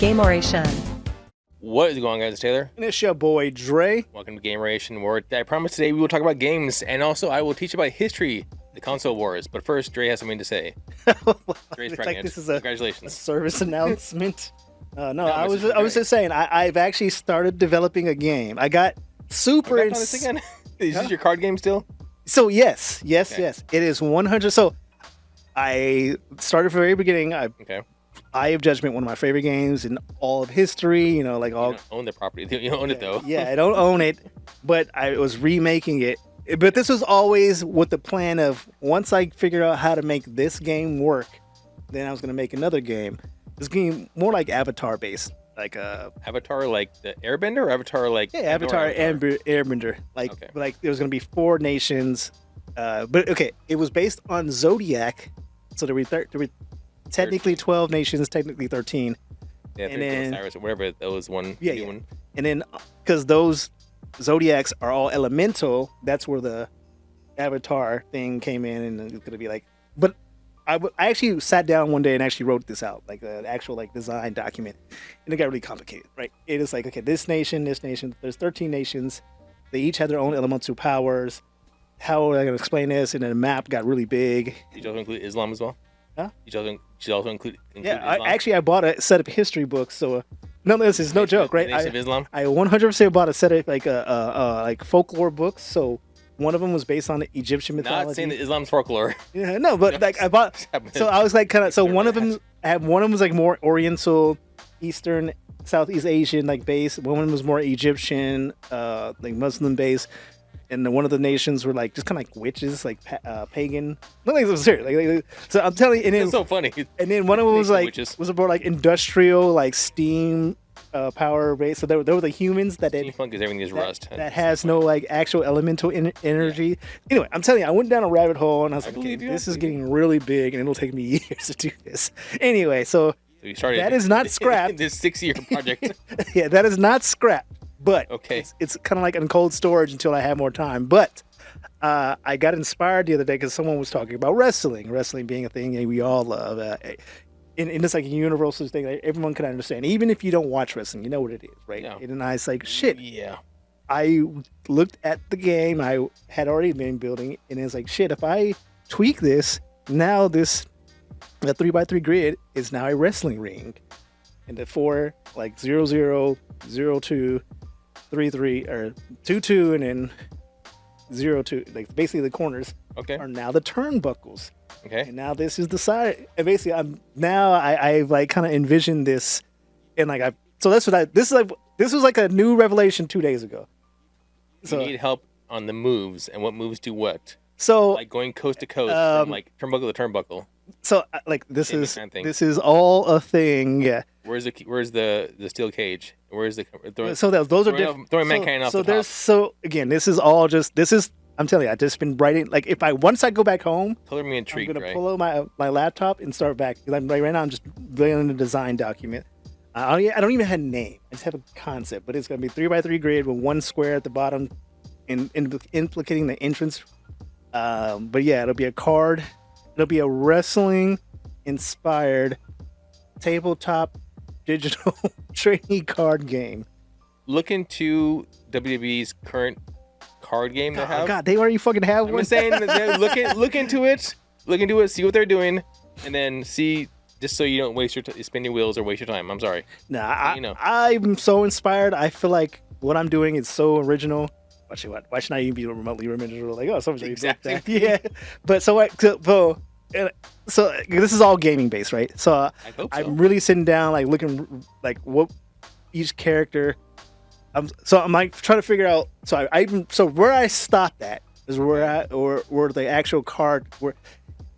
Gameoration. What is going on, guys? It's Taylor. And it's your boy, Dre. Welcome to Gameoration, where I promise today we will talk about games, and also I will teach about history, the console wars. But first, Dre has something to say. Dre's pregnant. Like this is Congratulations. a service announcement. No, I I was just saying, I've actually started developing a game. I got super... Back on this again? Is this your card game still? So, yes. Okay. It is 100... So, I started from the very beginning. Okay. Eye of Judgment, one of my favorite games in all of history. You know, like all... You don't own the property. You don't own it, though. Yeah, I don't own it, but I was remaking it. But this was always with the plan of, once I figured out how to make this game work, then I was going to make another game. This game, more like Avatar based. Like Avatar, like the Airbender, or Avatar, like... Yeah, Avatar and Airbender. Like, okay. Like there was going to be 4 nations. But, okay, it was based on Zodiac. So there were technically 12 nations, technically 13. Yeah, and then, Osiris, or whatever, that was one. Yeah. One. And then, because those Zodiacs are all elemental, that's where the Avatar thing came in, and it's going to be like... But I actually sat down one day and actually wrote this out, like an actual like design document, and it got really complicated, right? It is like, okay, this nation, there's 13 nations. They each had their own elemental powers. How are I going to explain this? And then the map got really big. Did you also include Islam as well? Huh? Did you also include Yeah, Islam? I bought a set of history books, so no, this is no joke, right? Nation of Islam? I 100% bought a set of like folklore books. So one of them was based on the Egyptian mythology. Not saying that Islam's folklore. Yeah, no, but like I bought. So I was like kind of. So one of them, one of them was like more Oriental, Eastern, Southeast Asian like base. One of them was more Egyptian, like Muslim base. And one of the nations were like just kind of like witches, like pagan. No, like, it was serious. Like, so I'm telling you, and then, It's so funny. And then one of them was like witches. was more like industrial, like steam power based. So there were the humans that Steampunk is everything is rust. that has no like actual elemental energy. Yeah. Anyway, I'm telling you, I went down a rabbit hole and I was like, okay, this is getting really big, and it'll take me years to do this. Anyway, so you started that is not scrapped. This 6-year project. Yeah, that is not scrapped. But okay. It's kind of like in cold storage until I have more time. But I got inspired the other day because someone was talking about wrestling being a thing that we all love. And it's like a universal thing that everyone can understand. Even if you don't watch wrestling, you know what it is, right? Yeah. And I was like, shit. Yeah. I looked at the game I had already been building, and it's like, shit, if I tweak this, now the 3x3 grid is now a wrestling ring. And the 4, like 0, 0, 0, 2, 3, 3, or 2, 2, and then 0, 2. Like basically the corners are now the turnbuckles. Okay. And now this is the side. And basically, I've like kind of envisioned this, and like this was like a new revelation 2 days ago. So you need help on the moves and what moves do what. So like going coast to coast from like turnbuckle to turnbuckle. So like this is all a thing. Yeah. Where's the steel cage? Where's the so those are different. Throwing mankind off the top. So again, this is I'm telling you, I just been writing. Like once I go back home, color me intrigued. I'm gonna pull out my laptop and start back because right now I'm just building a design document. I don't even have a name. I just have a concept, but it's gonna be 3x3 grid with one square at the bottom, implicating the entrance. But yeah, it'll be a card. It'll be a wrestling inspired tabletop digital trading card game. Look into WWE's current card game they have. God, they already fucking have one. I'm saying look into it, see what they're doing, and then see, just so you don't waste spin your wheels or waste your time. I'm sorry. Nah, I'm so inspired. I feel like what I'm doing is so original. Why should I even be remotely original? Like, oh, someone's exactly. That. Yeah, but so this is all gaming based, right? So I hope so. I'm really sitting down, like looking like what each character. I'm like trying to figure out. So where I stopped at is where the actual card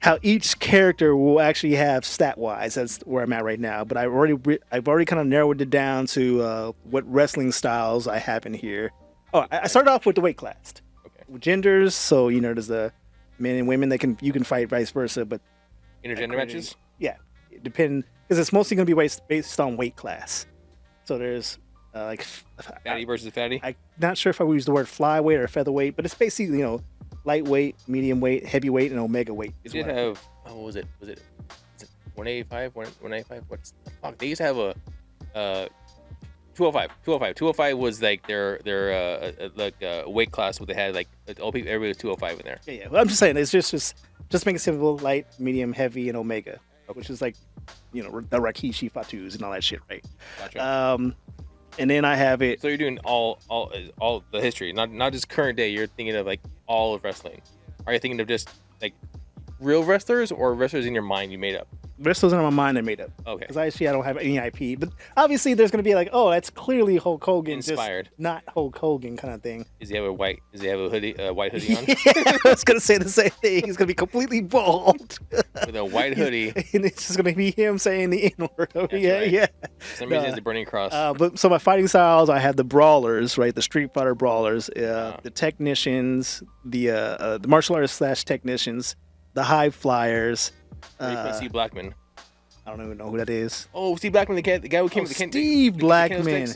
how each character will actually have stat wise. That's where I'm at right now. But I've already kind of narrowed it down to what wrestling styles I have in here. Oh, I started off with the weight class. Okay. With genders, so there's the men and women you can fight vice versa, but intergender matches. Yeah, depend because it's mostly going to be based on weight class. So there's like fatty versus fatty. I'm not sure if I would use the word flyweight or featherweight, but it's basically lightweight, medium weight, heavyweight, and omega weight. They did have what was it 185, 185. What's the fuck? They used to have uh 205 was like their weight class where they had like all people, everybody was 205 in there. Yeah. Well, I'm just saying it's just make it simple: light, medium, heavy, and Omega, which is like, the Rakishi Fatus and all that shit, right? Gotcha. And then I have it. So you're doing all the history, not just current day. You're thinking of like all of wrestling. Are you thinking of just like real wrestlers or wrestlers in your mind you made up? Wrestlers in my mind I made up. Okay. Because I don't have any IP, but obviously there's gonna be like, oh, that's clearly Hulk Hogan, Inspired, just not Hulk Hogan kind of thing. Does he have a white hoodie on? Yeah, I was gonna say the same thing. He's gonna be completely bald with a white hoodie, and it's just gonna be him saying the N-word. Yeah. For some reason, it's the burning cross. But so my fighting styles, I have the brawlers, right? The Street Fighter brawlers, the technicians, the martial arts / technicians, the high flyers. Steve Blackman. I don't even know who that is. Oh, Steve Blackman, the guy who came with the Steve Blackman.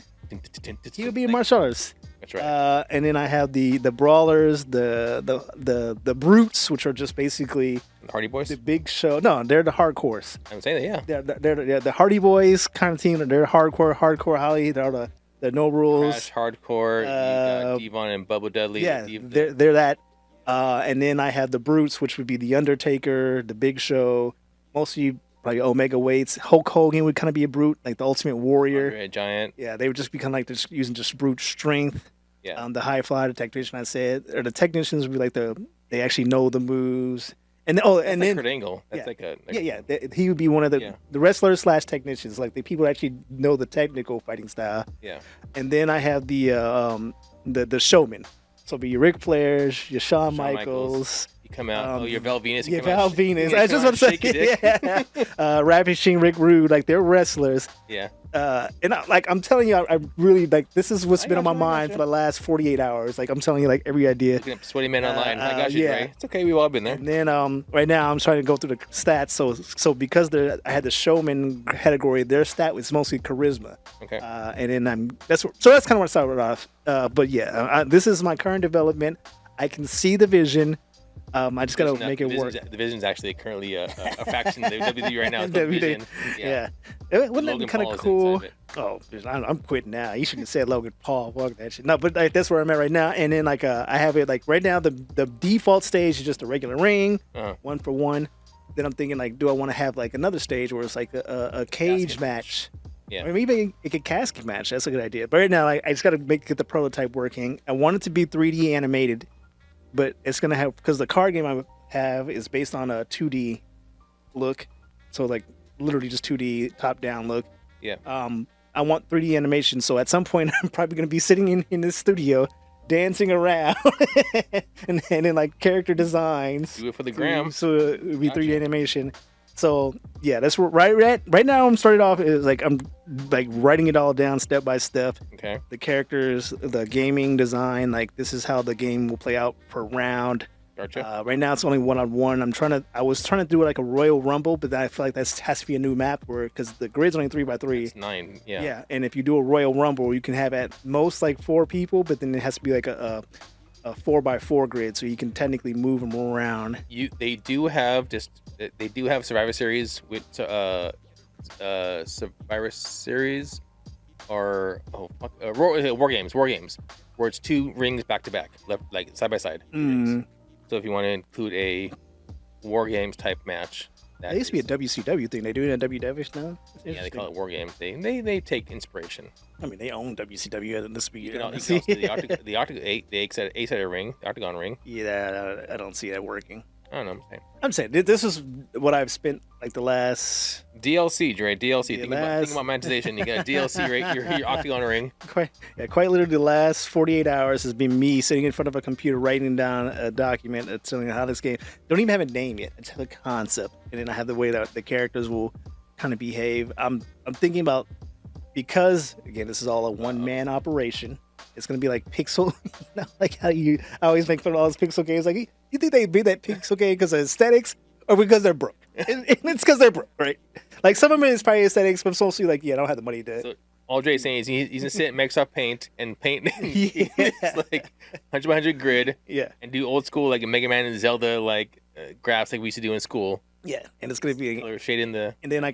He would be in martial arts. That's right. And then I have the brawlers, the brutes, which are just basically the Hardy Boys. The Big Show. No, they're the hardcores. I'm saying that, yeah. They're the Hardy Boys kind of team. They're hardcore Holly. They're the No Rules. Crash Hardcore. You got Devon and Bubba Dudley. Yeah, they're that. And then I have the brutes, which would be the Undertaker, the Big Show, mostly like Omega weights. Hulk Hogan would kind of be a brute, like the Ultimate Warrior. A giant. Yeah, they would just become like just using just brute strength. Yeah. The high fly, the technician I said, or the technicians would be like they actually know the moves. And then Kurt Angle. That's he would be one of the wrestlers / technicians, like the people who actually know the technical fighting style. Yeah. And then I have the showmen. So it'll be your Ric Flairs, your Shawn Michaels. You come out. Your Val Venus. Yeah, Val Venus. I just want to say, Ravishing Rick Rude, like they're wrestlers. Yeah. And I'm telling you, I really like this is what's been on my mind for the last 48 hours. Like I'm telling you, like every idea. Looking up Sweaty Man online. I got you, right? It's okay. We've all been there. And then right now I'm trying to go through the stats. So because I had the showman category, their stat was mostly charisma. Okay. And then that's kind of what I started off. But yeah, this is my current development. I can see the vision. I just gotta make it work. The Vision's actually currently a faction in WWE right now. It's called Vision. Yeah. Wouldn't that be kind of cool? Oh, I'm quitting now. You shouldn't have said Logan Paul. Fuck that shit. No, but like, that's where I'm at right now. And then like I have it like right now the default stage is just a regular ring, 1-for-1. Then I'm thinking like, do I want to have like another stage where it's like a cage match? Yeah. Or maybe it could casket match. That's a good idea. But right now I just gotta get the prototype working. I want it to be 3D animated. But it's gonna have, because the card game I have is based on a 2D look, so like literally just 2D top down look. Yeah. I want 3D animation, so at some point I'm probably gonna be sitting in this studio dancing around and then like character designs. Do it for the gram. So it would be 3D animation. So yeah, that's what right now I'm started off is like I'm like writing it all down step by step. Okay. The characters, the gaming design, like this is how the game will play out per round. Gotcha. Right now it's only 1-on-1. I was trying to do like a Royal Rumble, but then I feel like that has to be a new map because the grid's only 3x3. It's 9. Yeah. Yeah, and if you do a Royal Rumble, you can have at most like 4 people, but then it has to be like a 4x4 grid, so you can technically move them around. They do have Survivor Series with Survivor Series or War Games where it's 2 rings back to back, left like side by side. So if you want to include a War Games type match, that used to be a WCW thing. They do it in WWF now. Yeah, they call it War Games. They take inspiration. I mean, they own WCW at this speed. You can also do the Octagon, the 8-sided ring, the Octagon ring. Yeah, I don't see that working. I don't know. I'm saying this is what I've spent like the last DLC, Dre. DLC. Think about monetization. You got a DLC, right? Your Octagon ring. Quite literally, the last 48 hours has been me sitting in front of a computer writing down a document that's telling me how this game don't even have a name yet. It's a concept, and then I have the way that the characters will kind of behave. I'm thinking about, because again, this is all a one-man operation. It's gonna be like pixel, like how I always make fun of all those pixel games. Like, you think they made that pixel game because of aesthetics or because they're broke? And it's because they're broke, right? Like some of them is probably aesthetics, but it's mostly like, I don't have the money to. So all Dre's saying is he's gonna sit and Microsoft Paint like 100x100 grid, and do old school like a Mega Man and Zelda like graphs like we used to do in school. Yeah, and it's gonna be color shade in the. And then I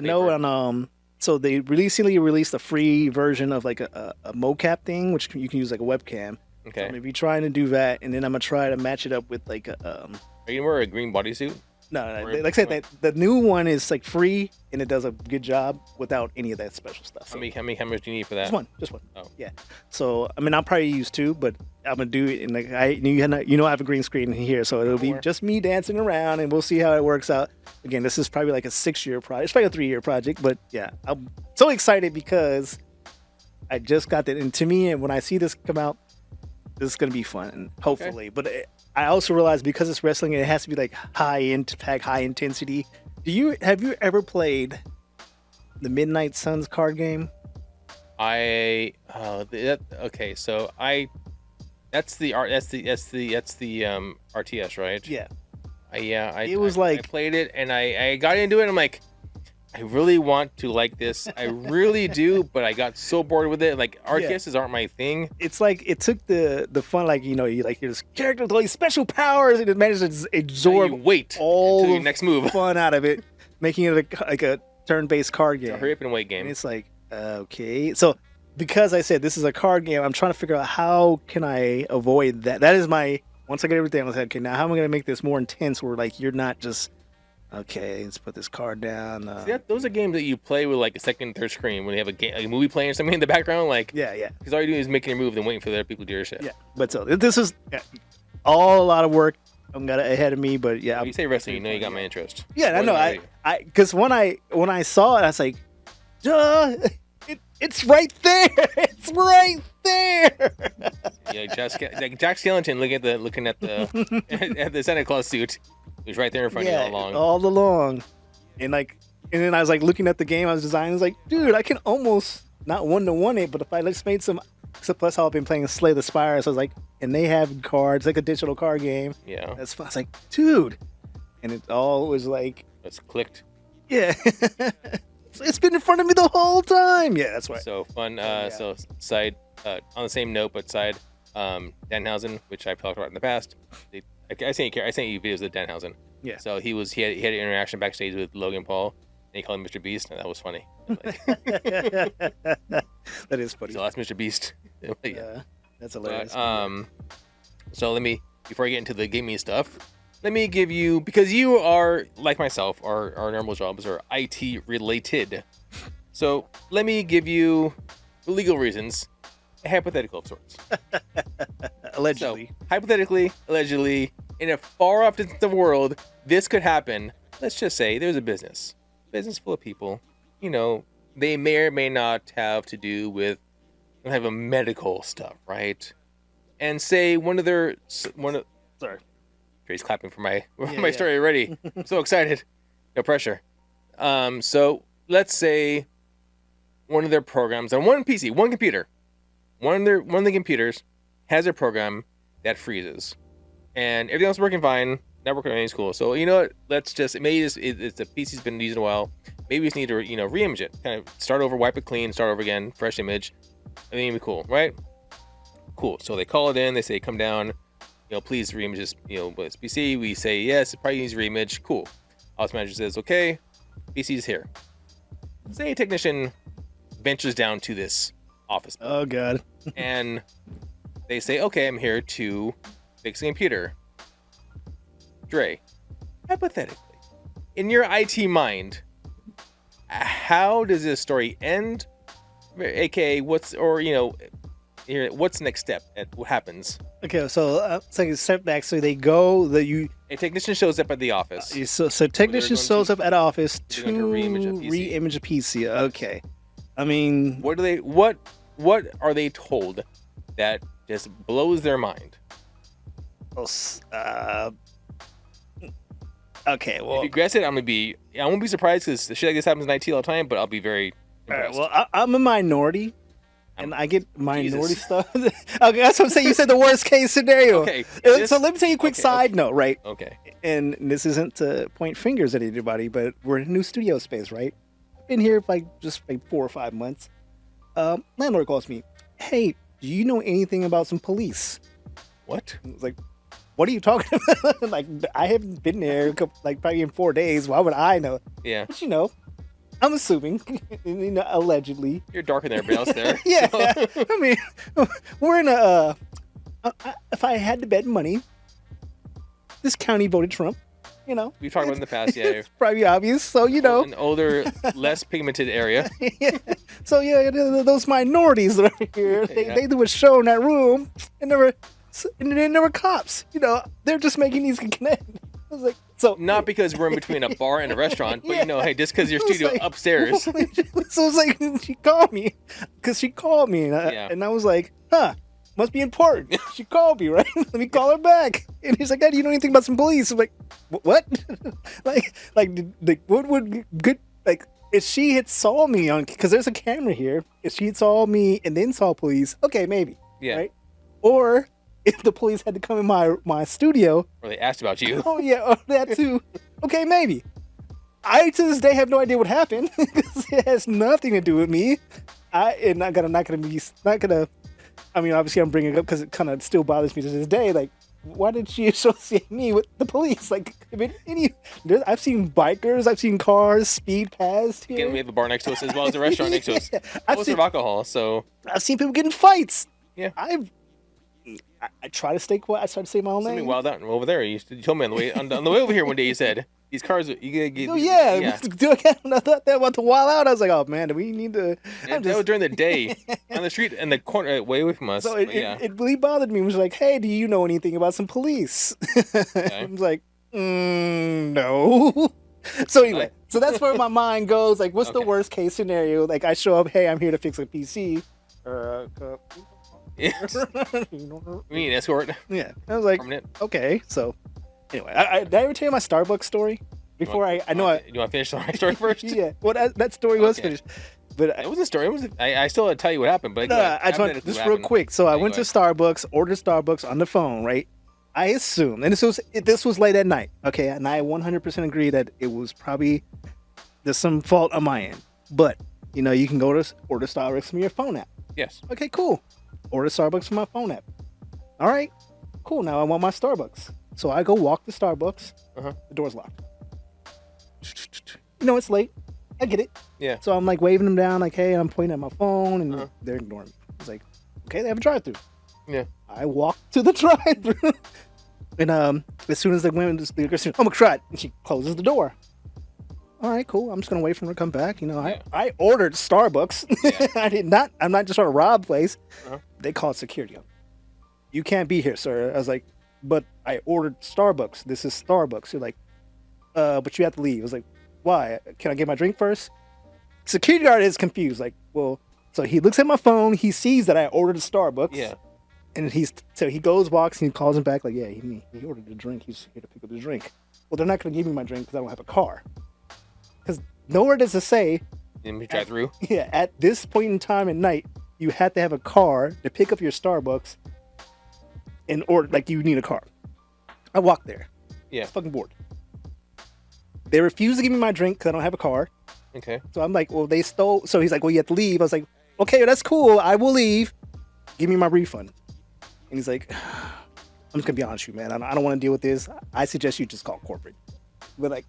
know on So they recently released a free version of like a mocap thing, which you can use like a webcam. Okay. So I'm gonna be trying to do that, and then I'm gonna try to match it up with like a Are you gonna wear a green bodysuit? No, Or- like I said, the new one is like free and it does a good job without any of that special stuff. So How much do you need for that? just one. Oh. Yeah. So I mean, I'll probably use two, but I'm gonna do it. And like I have a green screen here, so it'll be Sure. just me dancing around, and we'll see how it works out. Again, this is probably like a 6-year project. It's probably a 3-year project, but yeah, I'm so excited because I just got that. And to me, and when I see this come out, this is gonna be fun, hopefully. But I also realize because it's wrestling, it has to be like high impact, high intensity. Have you ever played the Midnight Suns card game? Okay, so that's the RTS, right? Yeah. I played it and I got into it and I'm like, I really want to like this. I really do, but I got so bored with it. Like RTSs aren't my thing. It's like it took the fun, like you like this character with all these special powers, and it managed to absorb all your the next move fun out of it, making it like a turn-based card game. It's a hurry up and wait game. And it's like okay, so because I said this is a card game, I'm trying to figure out how can I avoid that. That is my once I get everything, I was like, okay, now how am I going to make this more intense? Where like you're not just okay, let's put this card down. See, those are games that you play with like a second, third screen when you have a movie playing or something in the background. Like, yeah. Because all you're doing is making your move and waiting for the other people to do your shit. Yeah, but so this is all a lot of work. I'm got it ahead of me, but yeah. When you say wrestling, you know you got my interest. Yeah, I know. I because when I saw it, I was like, duh, it's right there. It's right there. Yeah, Jack Skellington looking at the at the Santa Claus suit. He was right there in front of you all along. And then I was like looking at the game I was designing. I was like, dude, I can almost not 1-to-1 it, but if I just made some. Plus, how I've been playing Slay the Spire, so I was like, and they have cards, like a digital card game. Yeah, that's fun. I was like, dude, and it all was like, it's clicked. Yeah, it's been in front of me the whole time. Yeah, that's right. So fun. So side on the same note, but side Danhausen, which I've talked about in the past. I sent you videos of Danhausen. Yeah. So he had an interaction backstage with Logan Paul, and he called him Mr. Beast, and that was funny. That is funny. So that's Mr. Beast. Yeah, that's hilarious. But, so before I get into the gaming stuff, let me give you, because you are like myself, our normal jobs are IT related. So let me give you, for legal reasons, a hypothetical of sorts. Allegedly. So, hypothetically, allegedly, in a far off distant world, this could happen. Let's just say there's a business full of people. They may or may not have to do with have a medical stuff, right? And say sorry, Trey's clapping for my story already. I'm so excited. No pressure. So let's say one of their programs on one PC, one computer, one of the computers has a program that freezes, and everything else is working fine. Network everything's cool. So you know what? Let's just it's the PC's been used in a while. Maybe we just need to re-image it, kind of start over, wipe it clean, start over again, fresh image. Everything will be cool, right? Cool. So they call it in. They say, come down. Please re-image this. With this PC. We say yes. It probably needs re-image. Cool. Office manager says, okay. PC's here. Say a technician ventures down to this office. Oh god. And they say, okay, I'm here to fix a computer. Dre, hypothetically, in your IT mind, how does this story end? AKA, what's the next step? What happens? Okay, so take a step back. So they go a technician shows up at the office. So technician shows up at office to re-image a PC. Okay, I mean, what are they told that just blows their mind? Okay, well, if you guess it, I won't be surprised because shit like this happens in IT all the time. But I'll be very impressed. All right, well, I'm a minority. And I get minority stuff. Okay, that's what I'm saying. You said the worst case scenario. Okay. So let me tell you a quick side note, right? Okay. And this isn't to point fingers at anybody, but we're in a new studio space, right? Been here for just 4 or 5 months. Landlord calls me, hey, do you know anything about some police? What? I was like, what are you talking about? I haven't been there probably in 4 days. Why would I know? Yeah. But I'm assuming, allegedly. You're darker than everybody else there. Yeah, So. I mean, we're in a. If I had to bet money, this county voted Trump. We've talked about it in the past, yeah. It's probably obvious. So An older, less pigmented area. Yeah. So yeah, those minorities that are here, they were shown in that room, and there were cops. They're just making these connections. I was like, so Not because we're in between a bar and a restaurant, but hey, just because your It was studio like- upstairs. So it's like she called me, and I was like, huh. Must be important. She called me, right? Let me call her back. And he's like, "Hey, do you know anything about some police?" I'm like, "What?" What would good if she had saw me on, because there's a camera here. If she had saw me and then saw police, okay, maybe, Yeah. right? Or if the police had to come in my studio, Or they asked about you. oh yeah, or that too. Okay, maybe. I to this day have no idea what happened because it has nothing to do with me. I mean, obviously, I'm bringing it up because it kind of still bothers me to this day. Like, why did she associate me with the police? Like, I mean, I've seen bikers, I've seen cars speed past here. Again, we have a bar next to us as well as a restaurant next to us. I've Most seen, of alcohol, so I've seen people get in fights. Yeah. I try to stay quiet. I try to say my own something name. wild out over there. You told me on the way over here one day. You said these cars. You gotta get. Oh yeah, I thought they about to wild out. I was like, oh man, do we need to? That was during the day on the street in the corner, way away from us. So But yeah. it really bothered me. It was like, hey, do you know anything about some police? I was like, no. So anyway, so that's where my mind goes. Like, what's the Okay. worst case scenario? Like, I show up, hey, I'm here to fix a PC. we need an escort. Yeah, I was like, Permanent. okay. So anyway, did I ever tell you my Starbucks story? Before You want to finish the story first? Yeah. Well, that story was Okay. finished, but It was a story. I still had to tell you what happened, but no, go ahead. I just want Hypothetically, just what real happened. quick. So I Yeah, went go to Starbucks, ordered Starbucks on the phone, right? I assumed, and this was late at night, okay, and I 100% agree that it was probably there's some fault on my end, but you can go to order Starbucks from your phone app. Yes. Okay, cool. Order Starbucks from my phone app. All right, cool. Now I want my Starbucks, so I go walk to Starbucks. Uh-huh. The door's locked. It's late. I get it. Yeah. So I'm like waving them down, like, hey, I'm pointing at my phone, and Uh-huh. they're ignoring me. It's like, okay, they have a drive-through. Yeah. I walk to the drive-through, and as soon as the women, the girl said, "I'm gonna try it," and she closes the door. All right, cool. I'm just gonna wait for her to come back. Yeah. I ordered Starbucks. Yeah. I did not. I'm not just trying to rob place. Uh-huh. They called security. You can't be here, sir. I was like, but I ordered Starbucks. This is Starbucks. You're like, but you have to leave. I was like, why? Can I get my drink first? Security guard is confused. Like, well, so he looks at my phone. He sees that I ordered a Starbucks. Yeah. And so he goes, walks, and he calls him back. Like, yeah, he ordered a drink. He's here to pick up the drink. Well, they're not going to give me my drink because I don't have a car. Because nowhere does it say, Didn't we drive through? yeah, at this point in time at night, you have to have a car to pick up your Starbucks in order, like, you need a car. I walked there. Yeah. I was fucking bored. They refused to give me my drink because I don't have a car. Okay. So I'm like, well, they stole. So he's like, well, you have to leave. I was like, okay, that's cool. I will leave. Give me my refund. And he's like, I'm just gonna be honest with you, man. I don't want to deal with this. I suggest you just call corporate. But like,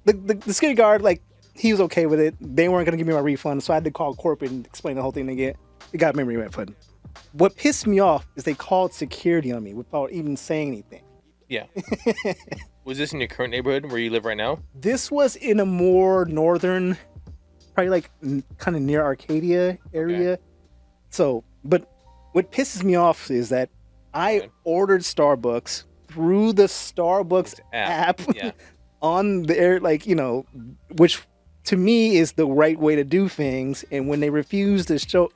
the security guard, like, he was okay with it. They weren't gonna give me my refund, so I had to call corporate and explain the whole thing again. It got me refund. What pissed me off is they called security on me without even saying anything. Yeah. Was this in your current neighborhood where you live right now? This was in a more northern, probably like kind of near Arcadia area. Okay. So, but what pisses me off is that I Okay. ordered Starbucks through the Starbucks App. app Yeah. on there, like, which to me is the right way to do things. And when they refused to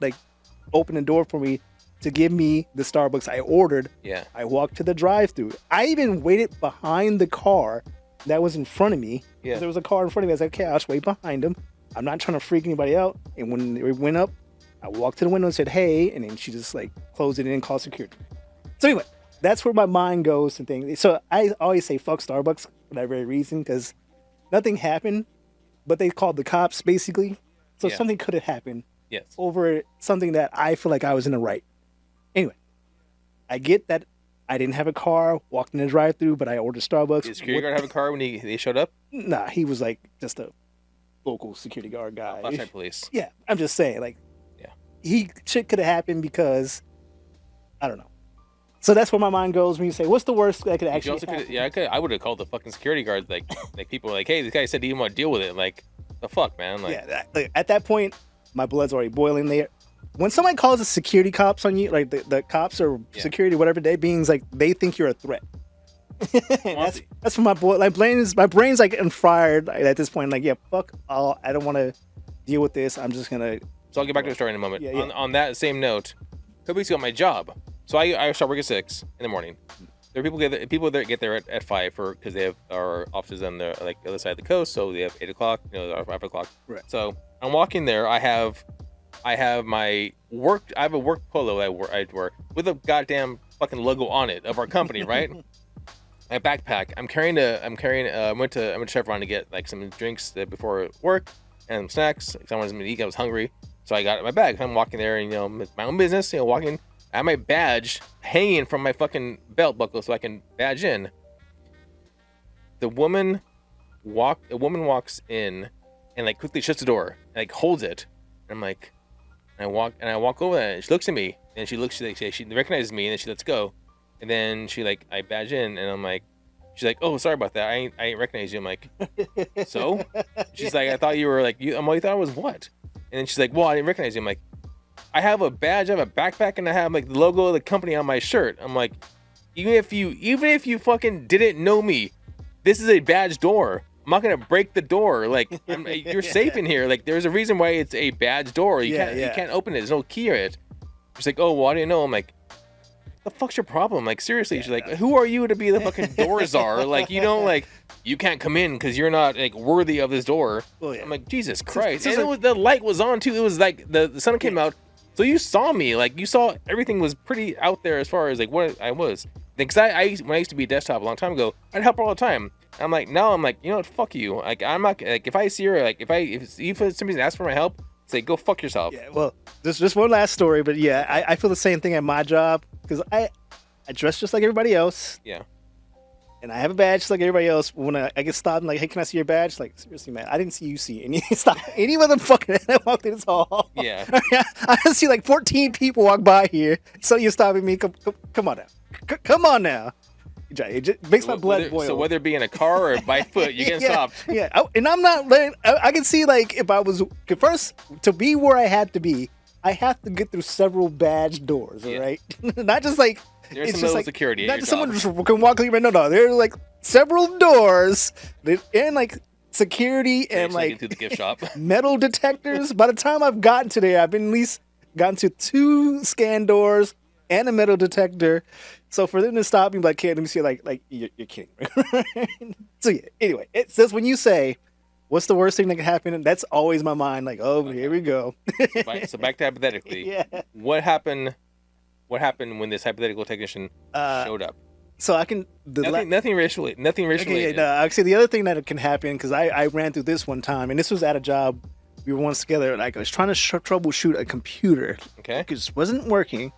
open the door for me to give me the Starbucks I ordered, Yeah. I walked to the drive-thru. I even waited behind the car that was in front of me. Yeah. There was a car in front of me. I was like, okay, I'll just wait behind him. I'm not trying to freak anybody out. And when it went up, I walked to the window and said, hey, and then she just like closed it and called security. So anyway, that's where my mind goes and things. So I always say fuck Starbucks for that very reason, because nothing happened, but they called the cops basically. So Yeah. something could have happened Yes. over something that I feel like I was in the right. Anyway, I get that I didn't have a car, walked in the drive-thru, but I ordered Starbucks. Did the security guard have a car when they showed up? Nah, he was like just a local security guard guy. Flashlight police. Yeah, I'm just saying, like, Yeah. Shit could have happened because I don't know. So that's where my mind goes when you say, "What's the worst that could You actually?" also happen? could, I would have called the fucking security guards. Like people were like, "Hey, this guy said he didn't want to deal with it." Like, the fuck, man. Like, At that point, my blood's already boiling there. When somebody calls the security cops on you, like the cops or security, whatever they beings, like they think you're a threat. that's for my boy. Like my brain's like fried at this point. Like, yeah, fuck all. I don't want to deal with this. I'm just gonna. So I'll get back to the story in a moment. Yeah. On that same note, a couple weeks ago, my job. So I start work at 6 in the morning. There are people that get there at 5 because they have our offices on the like the other side of the coast. So they have 8 o'clock, or 5 o'clock. Right. So I'm walking there. I have my work. I have a work polo I wear with a goddamn fucking logo on it of our company, right? My backpack. I went to Chevron to get like some drinks before work and some snacks. I wanted something to eat. I was hungry, so I got my bag. I'm walking there, and my own business. Walking. I have my badge hanging from my fucking belt buckle so I can badge in. A woman walks in and like quickly shuts the door and like holds it. And I'm like, I walk over there and she looks at me and she recognizes me and then she lets go. And then I badge in and I'm like, she's like, oh, sorry about that. I ain't recognize you. I'm like, so? She's like, I thought you were like, I'm like, you thought I was what? And then she's like, well, I didn't recognize you. I'm like, I have a badge, I have a backpack, and I have like the logo of the company on my shirt. I'm like, even if you fucking didn't know me, this is a badge door. I'm not gonna break the door. Like, you're safe in here. Like, there's a reason why it's a badge door. You can't open it. There's no key in it. She's like, oh, well, I didn't know. I'm like, the fuck's your problem? Like, seriously. She's like, who are you to be the fucking door czar? Like, you can't come in because you're not like worthy of this door. Well, yeah. I'm like, Jesus Christ. And the light was on too. It was like the sun came out. So you saw me, like you saw everything was pretty out there as far as like what I was. Because when I used to be desktop a long time ago, I'd help her all the time. I'm like, now I'm like, you know what, fuck you. Like, I'm not like, if I see her, like if somebody's asking for my help, say go fuck yourself. Yeah, well, just one last story, but yeah, I feel the same thing at my job because I dress just like everybody else. Yeah. And I have a badge just like everybody else. When I get stopped, I'm like, hey, can I see your badge? Like, seriously, man, I didn't see you see any. Stop any motherfucker that walked in this hall. Yeah. I see like 14 people walk by here. So you're stopping me. Come on now. Come on now. It just makes my blood boil. So whether it be in a car or by foot, you get stopped. Yeah. And I'm not letting, I can see like if I was, first, to be where I had to be, I have to get through several badge doors, all right? Not just like, there's it's some just little like security. Not just someone just can walk through. No. There's like several doors and like security and like through the gift shop. Metal detectors. By the time I've gotten to there, I've been at least gotten to 2 scan doors and a metal detector. So for them to stop me, like, okay, let me see, like you're kidding. So yeah. Anyway, it says when you say, "What's the worst thing that can happen?" And that's always my mind. Like, oh, here we go. So back to hypothetically. Yeah. What happened when this hypothetical technician showed up? So I can nothing racially. Okay, no, actually, the other thing that can happen because I ran through this one time, and this was at a job we were once together. Like I was trying to troubleshoot a computer. Okay. Because it wasn't working,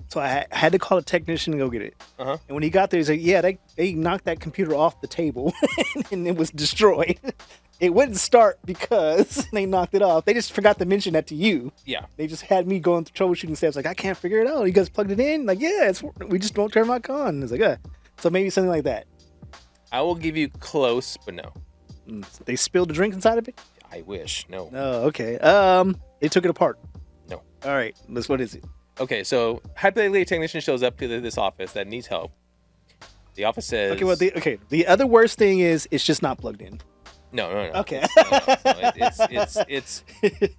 so I had to call a technician to go get it. Uh-huh. And when he got there, he's like, "Yeah, they knocked that computer off the table, and it was destroyed." It wouldn't start because they knocked it off. They just forgot to mention that to you. Yeah. They just had me going through troubleshooting steps. Like, I can't figure it out. You guys plugged it in? Like, yeah, we just don't turn back on. It's like, So maybe something like that. I will give you close, but no. They spilled the drink inside of it? I wish. No. Oh, okay. They took it apart. No. All right. What is it? Okay, so hypothetically a technician shows up to this office that needs help. The office says... Okay, well, the other worst thing is it's just not plugged in. No. Okay.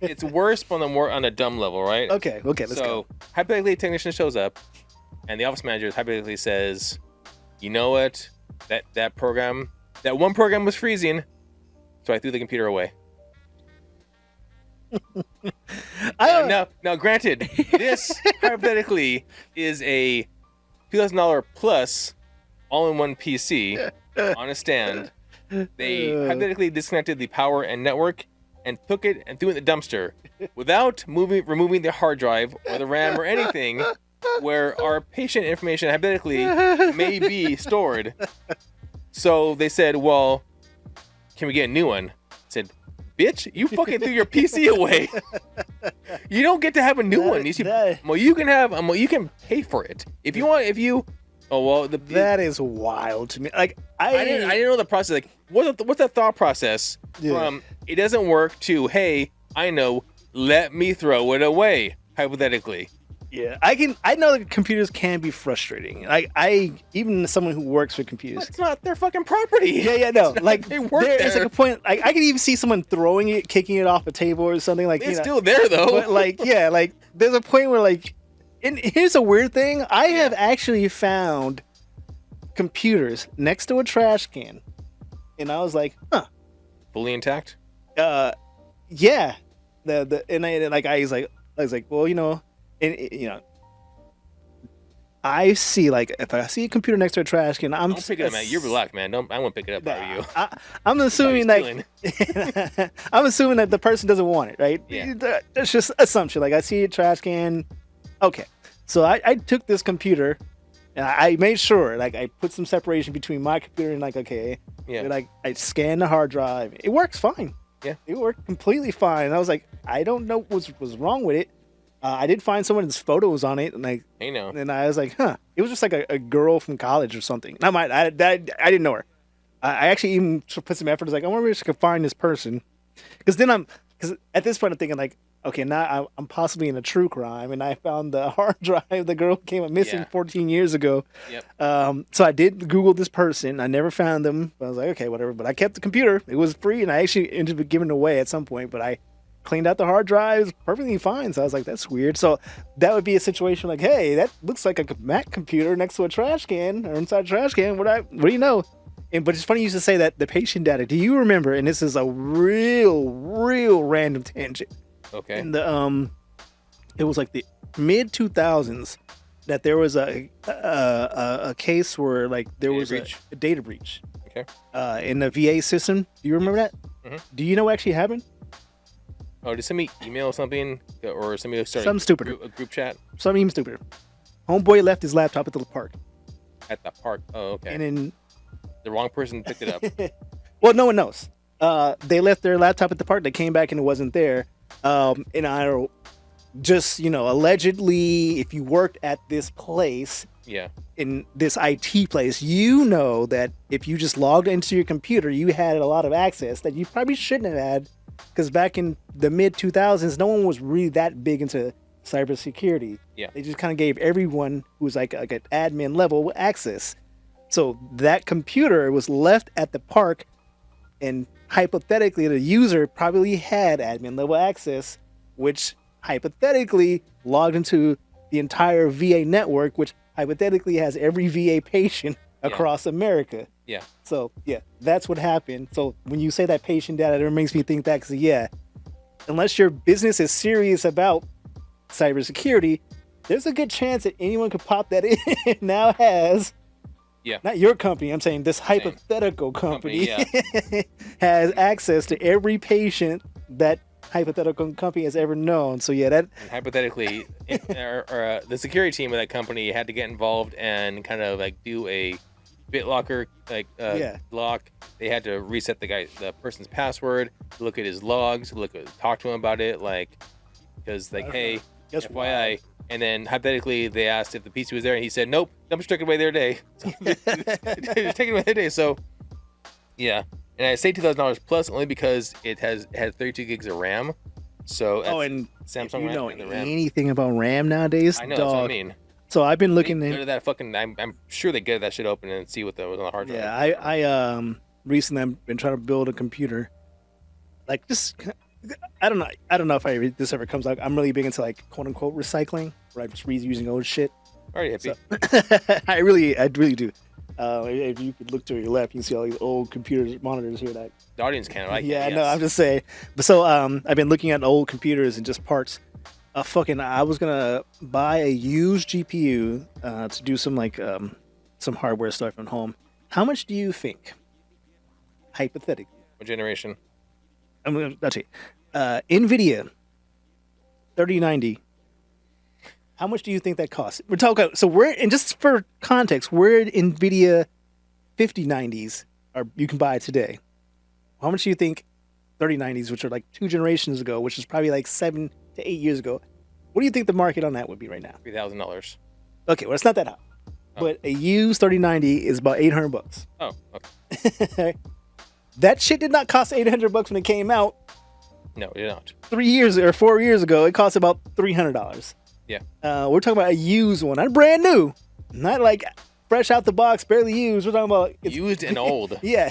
It's worse on a dumb level, right? Okay, let's go. Hypothetically, a technician shows up, and the office manager hypothetically says, "You know what? That one program was freezing, so I threw the computer away." Now, granted, this hypothetically is a $2,000 plus all-in-one PC on a stand. They hypothetically disconnected the power and network and took it and threw it in the dumpster without removing the hard drive or the RAM or anything where our patient information hypothetically may be stored. So they said, well, can we get a new one? I said, bitch. You fucking threw your PC away. You don't get to have a new one. You can pay for it if you want. Oh well, that is wild to me. Like I didn't know the process. Like what's that thought process from it doesn't work to hey, I know, let me throw it away hypothetically. Yeah, I know that computers can be frustrating. Like even someone who works with computers, it's not their fucking property. Yeah, no. Like they work there's like a point. Like I can even see someone throwing it, kicking it off a table or something. Like it's still there though. But like like there's a point where like, and here's a weird thing. I have actually found computers next to a trash can, and I was like, huh, fully intact. Yeah. I was like, well, you know. And you know, I see like if I see a computer next to a trash can, I'm picking it up, man. You're relaxed, man. I won't pick it up by you. I'm assuming that I'm assuming that the person doesn't want it, right? Yeah. That's just assumption. Like I see a trash can, okay. So I took this computer, and I made sure like I put some separation between my computer and like okay, like I scanned the hard drive. It works fine. Yeah, it worked completely fine. And I was like, I don't know what was wrong with it. I did find someone's photos on it, and and I was like, huh. It was just like a girl from college or something. I didn't know her. I actually even put some effort. I was like, I wonder if I could find this person, because at this point I'm thinking like, okay, now I'm possibly in a true crime, and I found the hard drive. The girl came up missing 14 years ago. Yep. So I did Google this person. I never found them. But I was like, okay, whatever. But I kept the computer. It was free, and I actually ended up giving it away at some point. But I cleaned out the hard drive. It was perfectly fine. So I was like, that's weird. So that would be a situation like, hey, that looks like a Mac computer next to a trash can or inside a trash can. What do you know? But it's funny you used to say that the patient data. Do you remember? And this is a real random tangent. Okay. And it was like the mid 2000s that there was a case where like there was a data breach. Okay. In the VA system. Do you remember that? Mm-hmm. Do you know what actually happened? Oh, did somebody email something or somebody started something stupid? A group chat. Something even stupider. Homeboy left his laptop at the park. At the park. Oh, okay. And then the wrong person picked it up. Well, no one knows. They left their laptop at the park. They came back and it wasn't there. And I don't just, allegedly, if you worked at this place, in this IT place, you know that if you just logged into your computer, you had a lot of access that you probably shouldn't have had, because back in the mid 2000s, no one was really that big into cybersecurity. Yeah, they just kind of gave everyone who was like an admin level access. So that computer was left at the park, and hypothetically, the user probably had admin level access, which hypothetically logged into the entire VA network, which hypothetically has every VA patient across America. Yeah. So, that's what happened. So when you say that patient data, it makes me think that, because, unless your business is serious about cybersecurity, there's a good chance that anyone could pop that in. Now has... Yeah. Not your company. I'm saying this hypothetical company has access to every patient that hypothetical company has ever known. So that and hypothetically, the security team of that company had to get involved and kind of like do a BitLocker lock. They had to reset the person's password, look at his logs, talk to him about it, because hey, FYI. And then hypothetically, they asked if the PC was there, and he said, "Nope, I'm just taking away their day." So, just taking away their day. So, yeah. And I say $2,000 plus only because it had 32 gigs of RAM. So, and Samsung if you know anything about RAM nowadays, I know, that's what I mean. So I've been looking into that fucking. I'm sure they get that shit open and see what was on the hard drive. Yeah, I recently I've been trying to build a computer, like just. I don't know if this ever comes out. I'm really big into quote unquote recycling, where I'm just reusing old shit. Already hippie. So, I really do. If you could look to your left, you can see all these old computers, monitors here. That the audience can't like. Yeah, no, I'm just saying. But so I've been looking at old computers and just parts. I was gonna buy a used GPU to do some hardware stuff from home. How much do you think, hypothetically? What generation? I'll tell you. NVIDIA 3090. How much do you think that costs? We're talking. So and just for context, we're NVIDIA 5090s you can buy today. How much do you think 3090s, which are like 2 generations ago, which is probably like 7 to 8 years ago. What do you think the market on that would be right now? $3,000. Okay, well, it's not that high. Oh. But a used 3090 is about $800. Oh, okay. That shit did not cost $800 when it came out. No, you're not. 3 years or 4 years ago, it cost about $300. Yeah. We're talking about a used one, not brand new, not like fresh out the box, barely used. We're talking about Used and old. Yeah.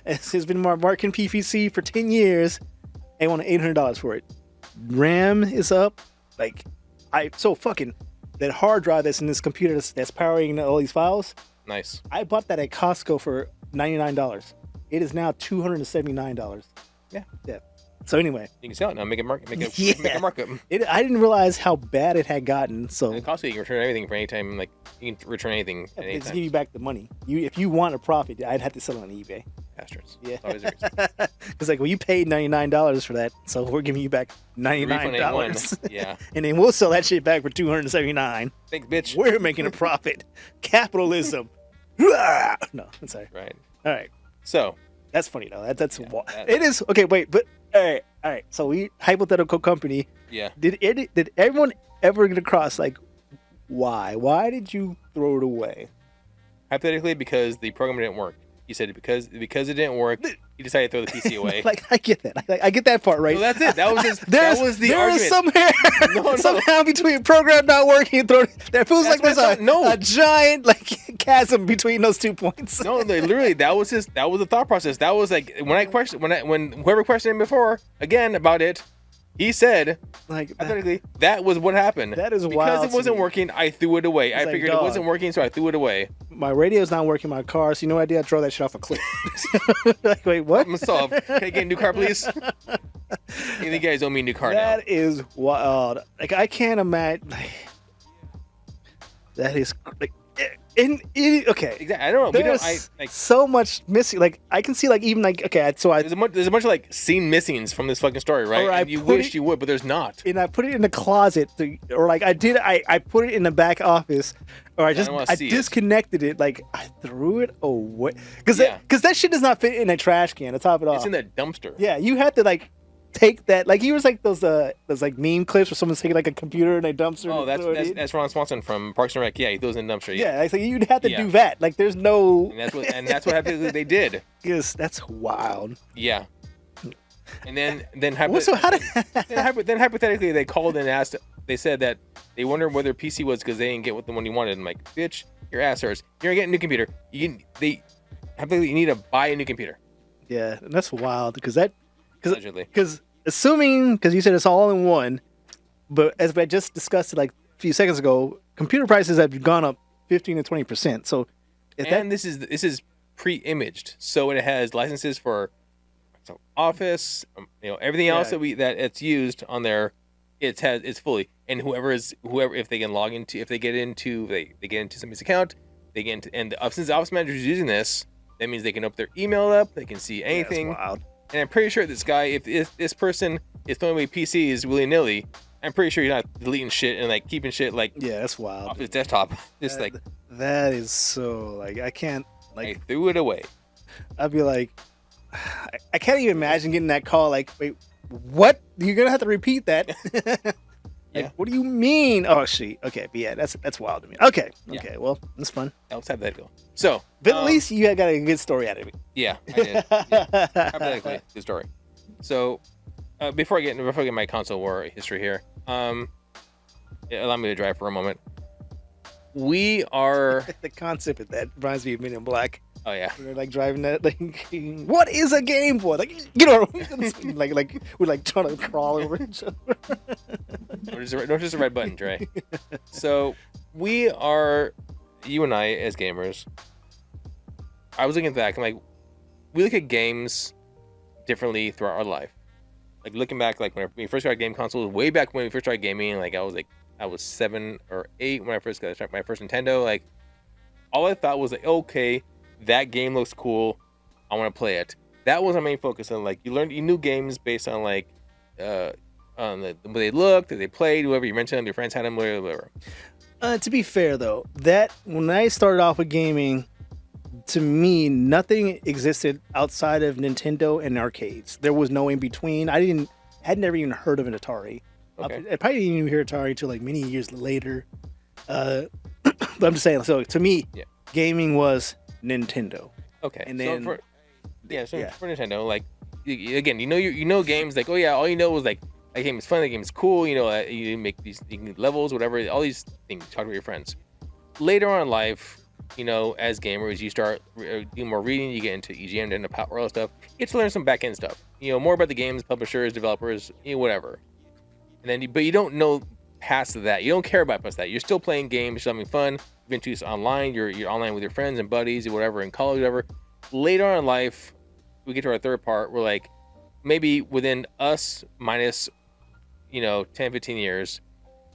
It's been marking PPC for 10 years. They want $800 for it. RAM is up. Like, that hard drive that's in this computer that's powering all these files. Nice. I bought that at Costco for $99. It is now $279. Yeah. So anyway, you can sell it now. Make a markup. Make a markup. I didn't realize how bad it had gotten. So it costs you can return everything for any time. Like you can return anything at any it's time. give you back the money. If you want a profit, I'd have to sell it on eBay. Bastards. Yeah. It's always a reason. It's like, well, you paid $99 for that, so we're giving you back $99. Yeah. And then we'll sell that shit back for $279. Thanks, bitch. We're making a profit. Capitalism. No, I'm sorry. Right. All right. So that's funny though. It is okay. Wait, but all right. So we hypothetical company. Yeah. Did everyone ever get across like why? Why did you throw it away? Hypothetically, because the program didn't work. He said because it didn't work, he decided to throw the PC away. Like I get that. I get that part, right? Well, that's it. That was the argument. There is somehow between program not working and throwing. There feels like there's a giant like chasm between those 2 points. No, literally, that was the thought process. That was like when whoever questioned him before again about it, he said like hypothetically that was what happened. That is because wild. Because it wasn't working, I threw it away. I figured it wasn't working, so I threw it away. My radio's not working, my car, so you know what I did? I throw that shit off a cliff. Like, wait, what? I'm solved. Can I get a new car, please? You guys owe me a new car now. That is wild. Like, I can't imagine. Like, that is like, okay. Exactly. I don't know. There's so much missing. Like, I can see like even like so there's a bunch of like scene missings from this fucking story, right? And you wish you would, but there's not. And I put it in the closet, or like I put it in the back office, or I disconnected it. Like I threw it away because that shit does not fit in a trash can. To top it off, it's in that dumpster. Yeah, you had to like take that. Like he was like those like meme clips where someone's taking like a computer in a dumpster. Oh, that's Ron Swanson from Parks and Rec. Yeah, he throws in a dumpster. Yeah, like, so you'd have to do that. Like there's no. And that's what happened. They did. Yes, that's wild. Yeah. And then hypothetically they called and asked. They said that they wondered whether PC was because they didn't get what the one you wanted. I'm like, bitch, your ass hurts. You're getting a new computer. You need to buy a new computer. Yeah, and that's wild because allegedly. Because assuming, because you said it's all in one, but as I just discussed it like a few seconds ago, computer prices have gone up 15 to 20%. So, this is pre-imaged, so it has licenses for Office, everything else that it's used on there. It's fully, and whoever if they can log into, if they get into somebody's account, they get into, and since the office manager is using this, that means they can open their email up, they can see anything. That's wild. And I'm pretty sure this guy, if this person is throwing away PCs willy-nilly, I'm pretty sure he's not deleting shit and like keeping shit like that's wild off his desktop. Just that is so like I can't like I threw it away. I'd be like I can't even imagine getting that call. Like, wait, what? You're gonna have to repeat that. Yeah. What do you mean? Oh shit. Okay, but yeah, that's wild to me. Okay. Well, that's fun. Let's have that go. So, but at least you got a good story out of it. Yeah, I did. Yeah. Hypothetically, good story. So, before I get my console war history here, allow me to drive for a moment. We are the concept of that reminds me of Men in Black. Oh yeah, they're like driving that. Like, what is a Game Boy? Like, like we're like trying to crawl over each other. No, just a red button, Dre. So you and I as gamers. I was looking back. I'm like, we look at games differently throughout our life. Like looking back, like when we first got game consoles, way back when we first started gaming. Like I was 7 or 8 when I first got my first Nintendo. Like all I thought was like, okay, that game looks cool. I want to play it. That was our main focus. And like you knew games based on like on the way they looked, that they played, whoever you mentioned them, your friends had them, whatever. To be fair though, that when I started off with gaming, to me, nothing existed outside of Nintendo and arcades. There was no in between. Had never even heard of an Atari. Okay. I probably didn't even hear Atari until like many years later. But I'm just saying. So to me, gaming was Nintendo. Okay. And then for Nintendo, like again, you know games like, oh yeah, all you know is like that game is fun, that game is cool. You know, you make these levels, whatever, all these things. Talk to your friends. Later on in life, you know, as gamers, you start doing more reading. You get into EGM and the Power World stuff. You get to learn some back end stuff. You know, more about the games, publishers, developers, you know, whatever. And then, but you don't know past that. You don't care about past that. You're still playing games, you're still having fun. You've been to online. You're online with your friends and buddies, or whatever, in college, whatever. Later on in life, we get to our third part. We're like, maybe within us minus, you know, 10, 15 years,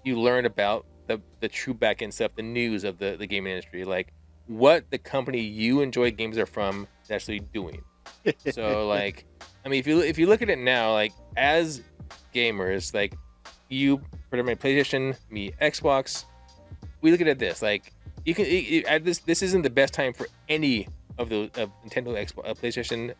you learn about the true back end stuff, the news of the gaming industry, like what the company you enjoy games are from is actually doing. So like, I mean, if you look at it now, like as gamers, like you, my PlayStation, me, Xbox, we look at this like you can this isn't the best time for any of the Nintendo, PlayStation,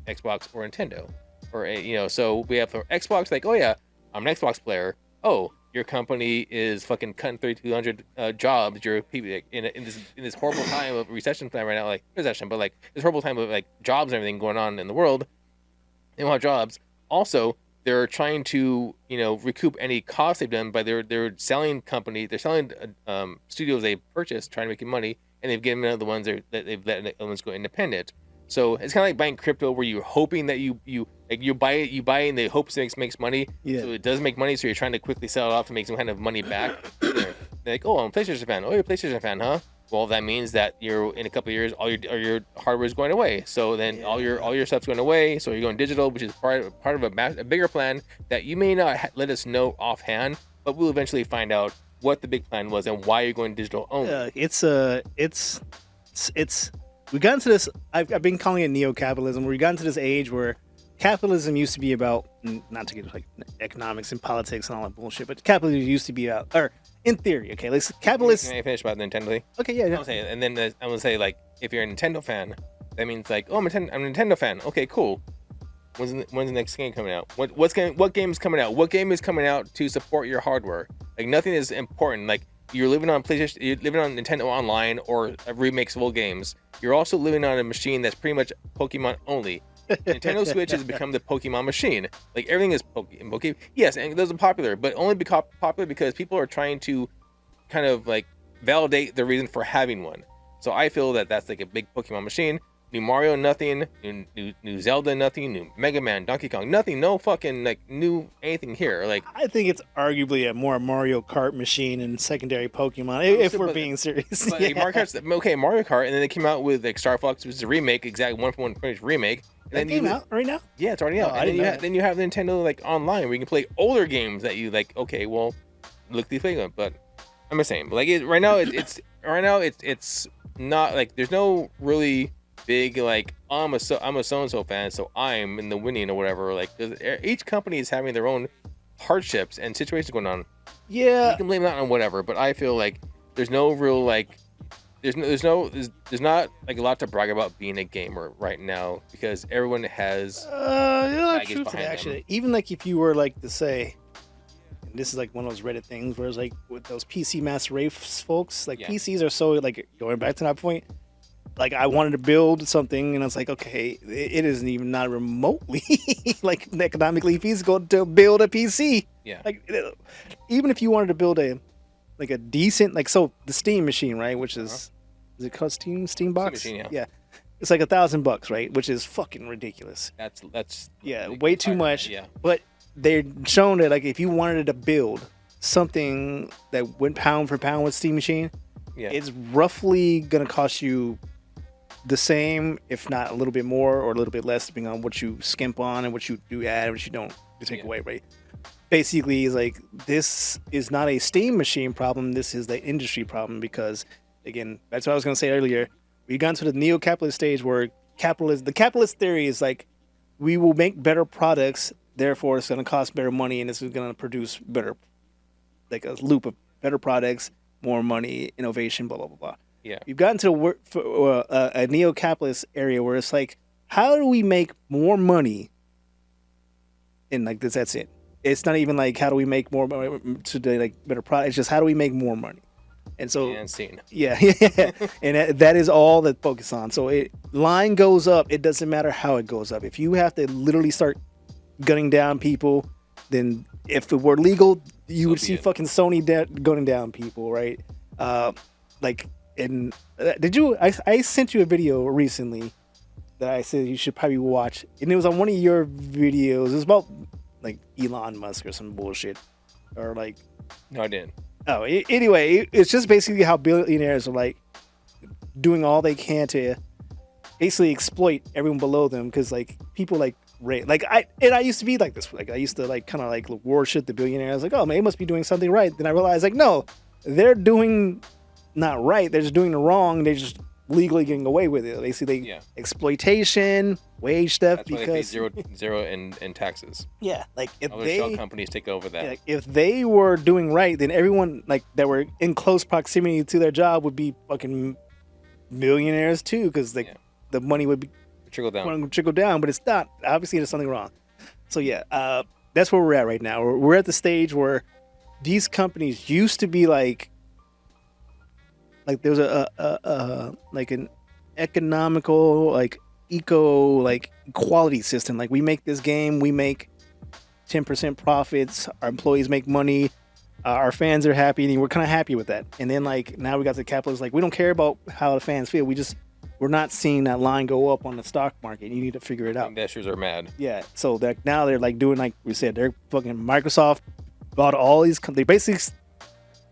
Xbox, or Nintendo, or you know. So we have for Xbox, like, oh yeah, I'm an Xbox player. Oh, your company is fucking cutting 3,200 jobs. You're in this horrible time of recession time right now, like recession, but like this horrible time of like jobs and everything going on in the world. They don't have jobs. Also, they're trying to, you know, recoup any costs they've done by they're selling studios they purchased, trying to make money, and they've given out the ones that they've let the ones go independent. So it's kind of like buying crypto, where you're hoping that you buy it in the hopes it makes money. Yeah. So it does make money, so you're trying to quickly sell it off to make some kind of money back. They're like, oh, I'm a PlayStation fan. Oh, you're a PlayStation fan, huh? Well, that means that you're in a couple of years, all your hardware is going away. So then all your stuff's going away. So you're going digital, which is part of a bigger plan that you may not let us know offhand, but we'll eventually find out what the big plan was and why you're going digital only. We got into this. I've been calling it neo-capitalism. We got into this age where capitalism used to be about, not to get like economics and politics and all that bullshit, but capitalism used to be about, or in theory, okay, let's capitalists. Can I finish about Nintendo thing? Okay, yeah. I'm gonna say, and then I'm gonna say, like, if you're a Nintendo fan, that means like, oh, I'm a Nintendo fan. Okay, cool. When's the next game coming out? What game is coming out? What game is coming out to support your hardware? Like, nothing is important. Like, you're living on PlayStation, you're living on Nintendo Online or remakes of old games. You're also living on a machine that's pretty much Pokemon only. Nintendo Switch has become the Pokemon machine. Like, everything is Pokemon. Yes, and those are popular, but only popular because people are trying to kind of like validate the reason for having one. So I feel that that's like a big Pokemon machine. New Mario, nothing. New Zelda, nothing. New Mega Man, Donkey Kong, nothing. No fucking like new anything here. Like, I think it's arguably a more Mario Kart machine and secondary Pokemon, if we're being serious. But like, Mario Kart, and then they came out with like Star Fox, which is a remake, exact one-for-one remake. And that came out right now? Yeah, it's already out. And then you have Nintendo like online where you can play older games that you like. Okay, well, look these things up. But I'm just saying, like right now it's not like there's no really big like I'm a so and so fan, so I'm in the winning or whatever. Like each company is having their own hardships and situations going on. Yeah, you can blame that on whatever, but I feel like there's no real like there's not like a lot to brag about being a gamer right now because everyone has truth to that, actually. Even like if you were like to say, and this is like one of those Reddit things where it's like with those PC master race folks, like PCs are so like going back to that point. Like I wanted to build something, and I was like, okay, it isn't even not remotely like economically feasible to build a PC. Yeah. Like even if you wanted to build a decent the Steam machine, right? Which is it called Steam box? Steam machine, yeah. It's like $1,000, right? Which is fucking ridiculous. That's way too much. Yeah. But they're showing that like if you wanted to build something that went pound for pound with Steam machine, it's roughly gonna cost you the same, if not a little bit more or a little bit less, depending on what you skimp on and what you do add and what you don't take away, right? Basically, is like this is not a Steam machine problem. This is the industry problem again, that's what I was going to say earlier. We got into the neo-capitalist stage where the capitalist theory is like we will make better products, therefore it's going to cost better money, and this is going to produce better, like a loop of better products, more money, innovation, blah blah blah blah. Yeah. We've gotten to a neo-capitalist area where it's like, how do we make more money? And like this, that's it. It's not even like how do we make more money to like better product. It's just how do we make more money. And so, And scene. yeah, and that is all that focus on. So line goes up. It doesn't matter how it goes up. If you have to literally start gunning down people, then if it were legal, you would see fucking Sony gunning down people, right? Like, and did you? I sent you a video recently that I said you should probably watch, and it was on one of your videos. It was about like Elon Musk or some bullshit, or like. No, I didn't. Oh, anyway, it's just basically how billionaires are like doing all they can to basically exploit everyone below them, because like people like I used to be like this. Like I used to like kind of like worship the billionaires. Like, oh man, they must be doing something right. Then I realized like no, they're doing not right. They're just doing the wrong. They're just legally getting away with it. Basically, exploitation, wage theft. That's because why they pay zero in taxes. Yeah, like if other shell companies take over that. Like, if they were doing right, then everyone like that were in close proximity to their job would be fucking millionaires too, because like the money would be trickle down. But it's not. Obviously, there's something wrong. So yeah, that's where we're at right now. We're at the stage where these companies used to be like there was a like an economical like equality system. Like we make this game, we make 10% profits, our employees make money, our fans are happy, and we're kind of happy with that. And then like now we got the capitalists like we don't care about how the fans feel. We're not seeing that line go up on the stock market. You need to figure it out. Investors are mad. Yeah, so that now they're like doing like we said, they're fucking Microsoft bought all these. They basically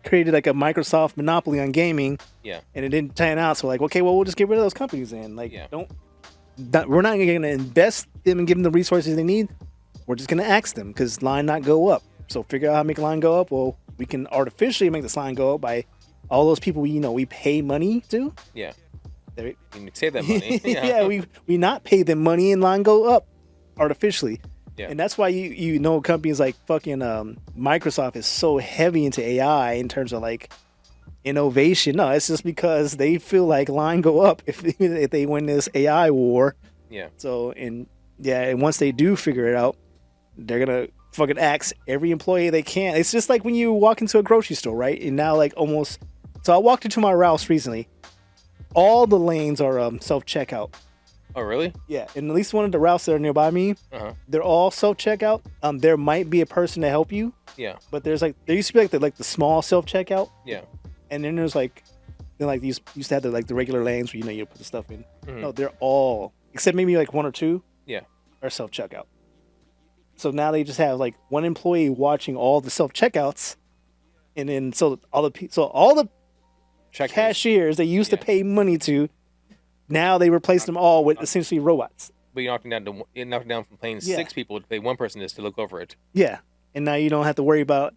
created like a Microsoft monopoly on gaming. Yeah, and it didn't pan out. So like, okay, well we'll just get rid of those companies then. Like, we're not going to invest them and give them the resources they need. We're just going to ask them because line not go up. So figure out how to make line go up. Well, we can artificially make this line go up by all those people we pay money to. Yeah. You save that money. Yeah, we not pay them money and line go up artificially. Yeah. And that's why you know companies like fucking Microsoft is so heavy into AI in terms of like innovation. No, it's just because they feel like line go up if they win this AI war. Yeah. So and once they do figure it out, they're gonna fucking axe every employee they can. It's just like when you walk into a grocery store, right? And now like almost. So I walked into my Ralph's recently. All the lanes are self-checkout. Oh, really? Yeah, and at least one of the Ralphs that are nearby me, they're all self-checkout. There might be a person to help you. Yeah. But there used to be like the small self-checkout. Yeah. And then there's like these used to have the regular lanes where you put the stuff in. Mm-hmm. No, they're all except maybe like one or two. Yeah. Are self-checkout. So now they just have like one employee watching all the self-checkouts, and then so all the cashiers they used to pay money to, now they replace them all with essentially robots. But you're knocking down from paying 6 people to pay one person just to look over it. Yeah, and now you don't have to worry about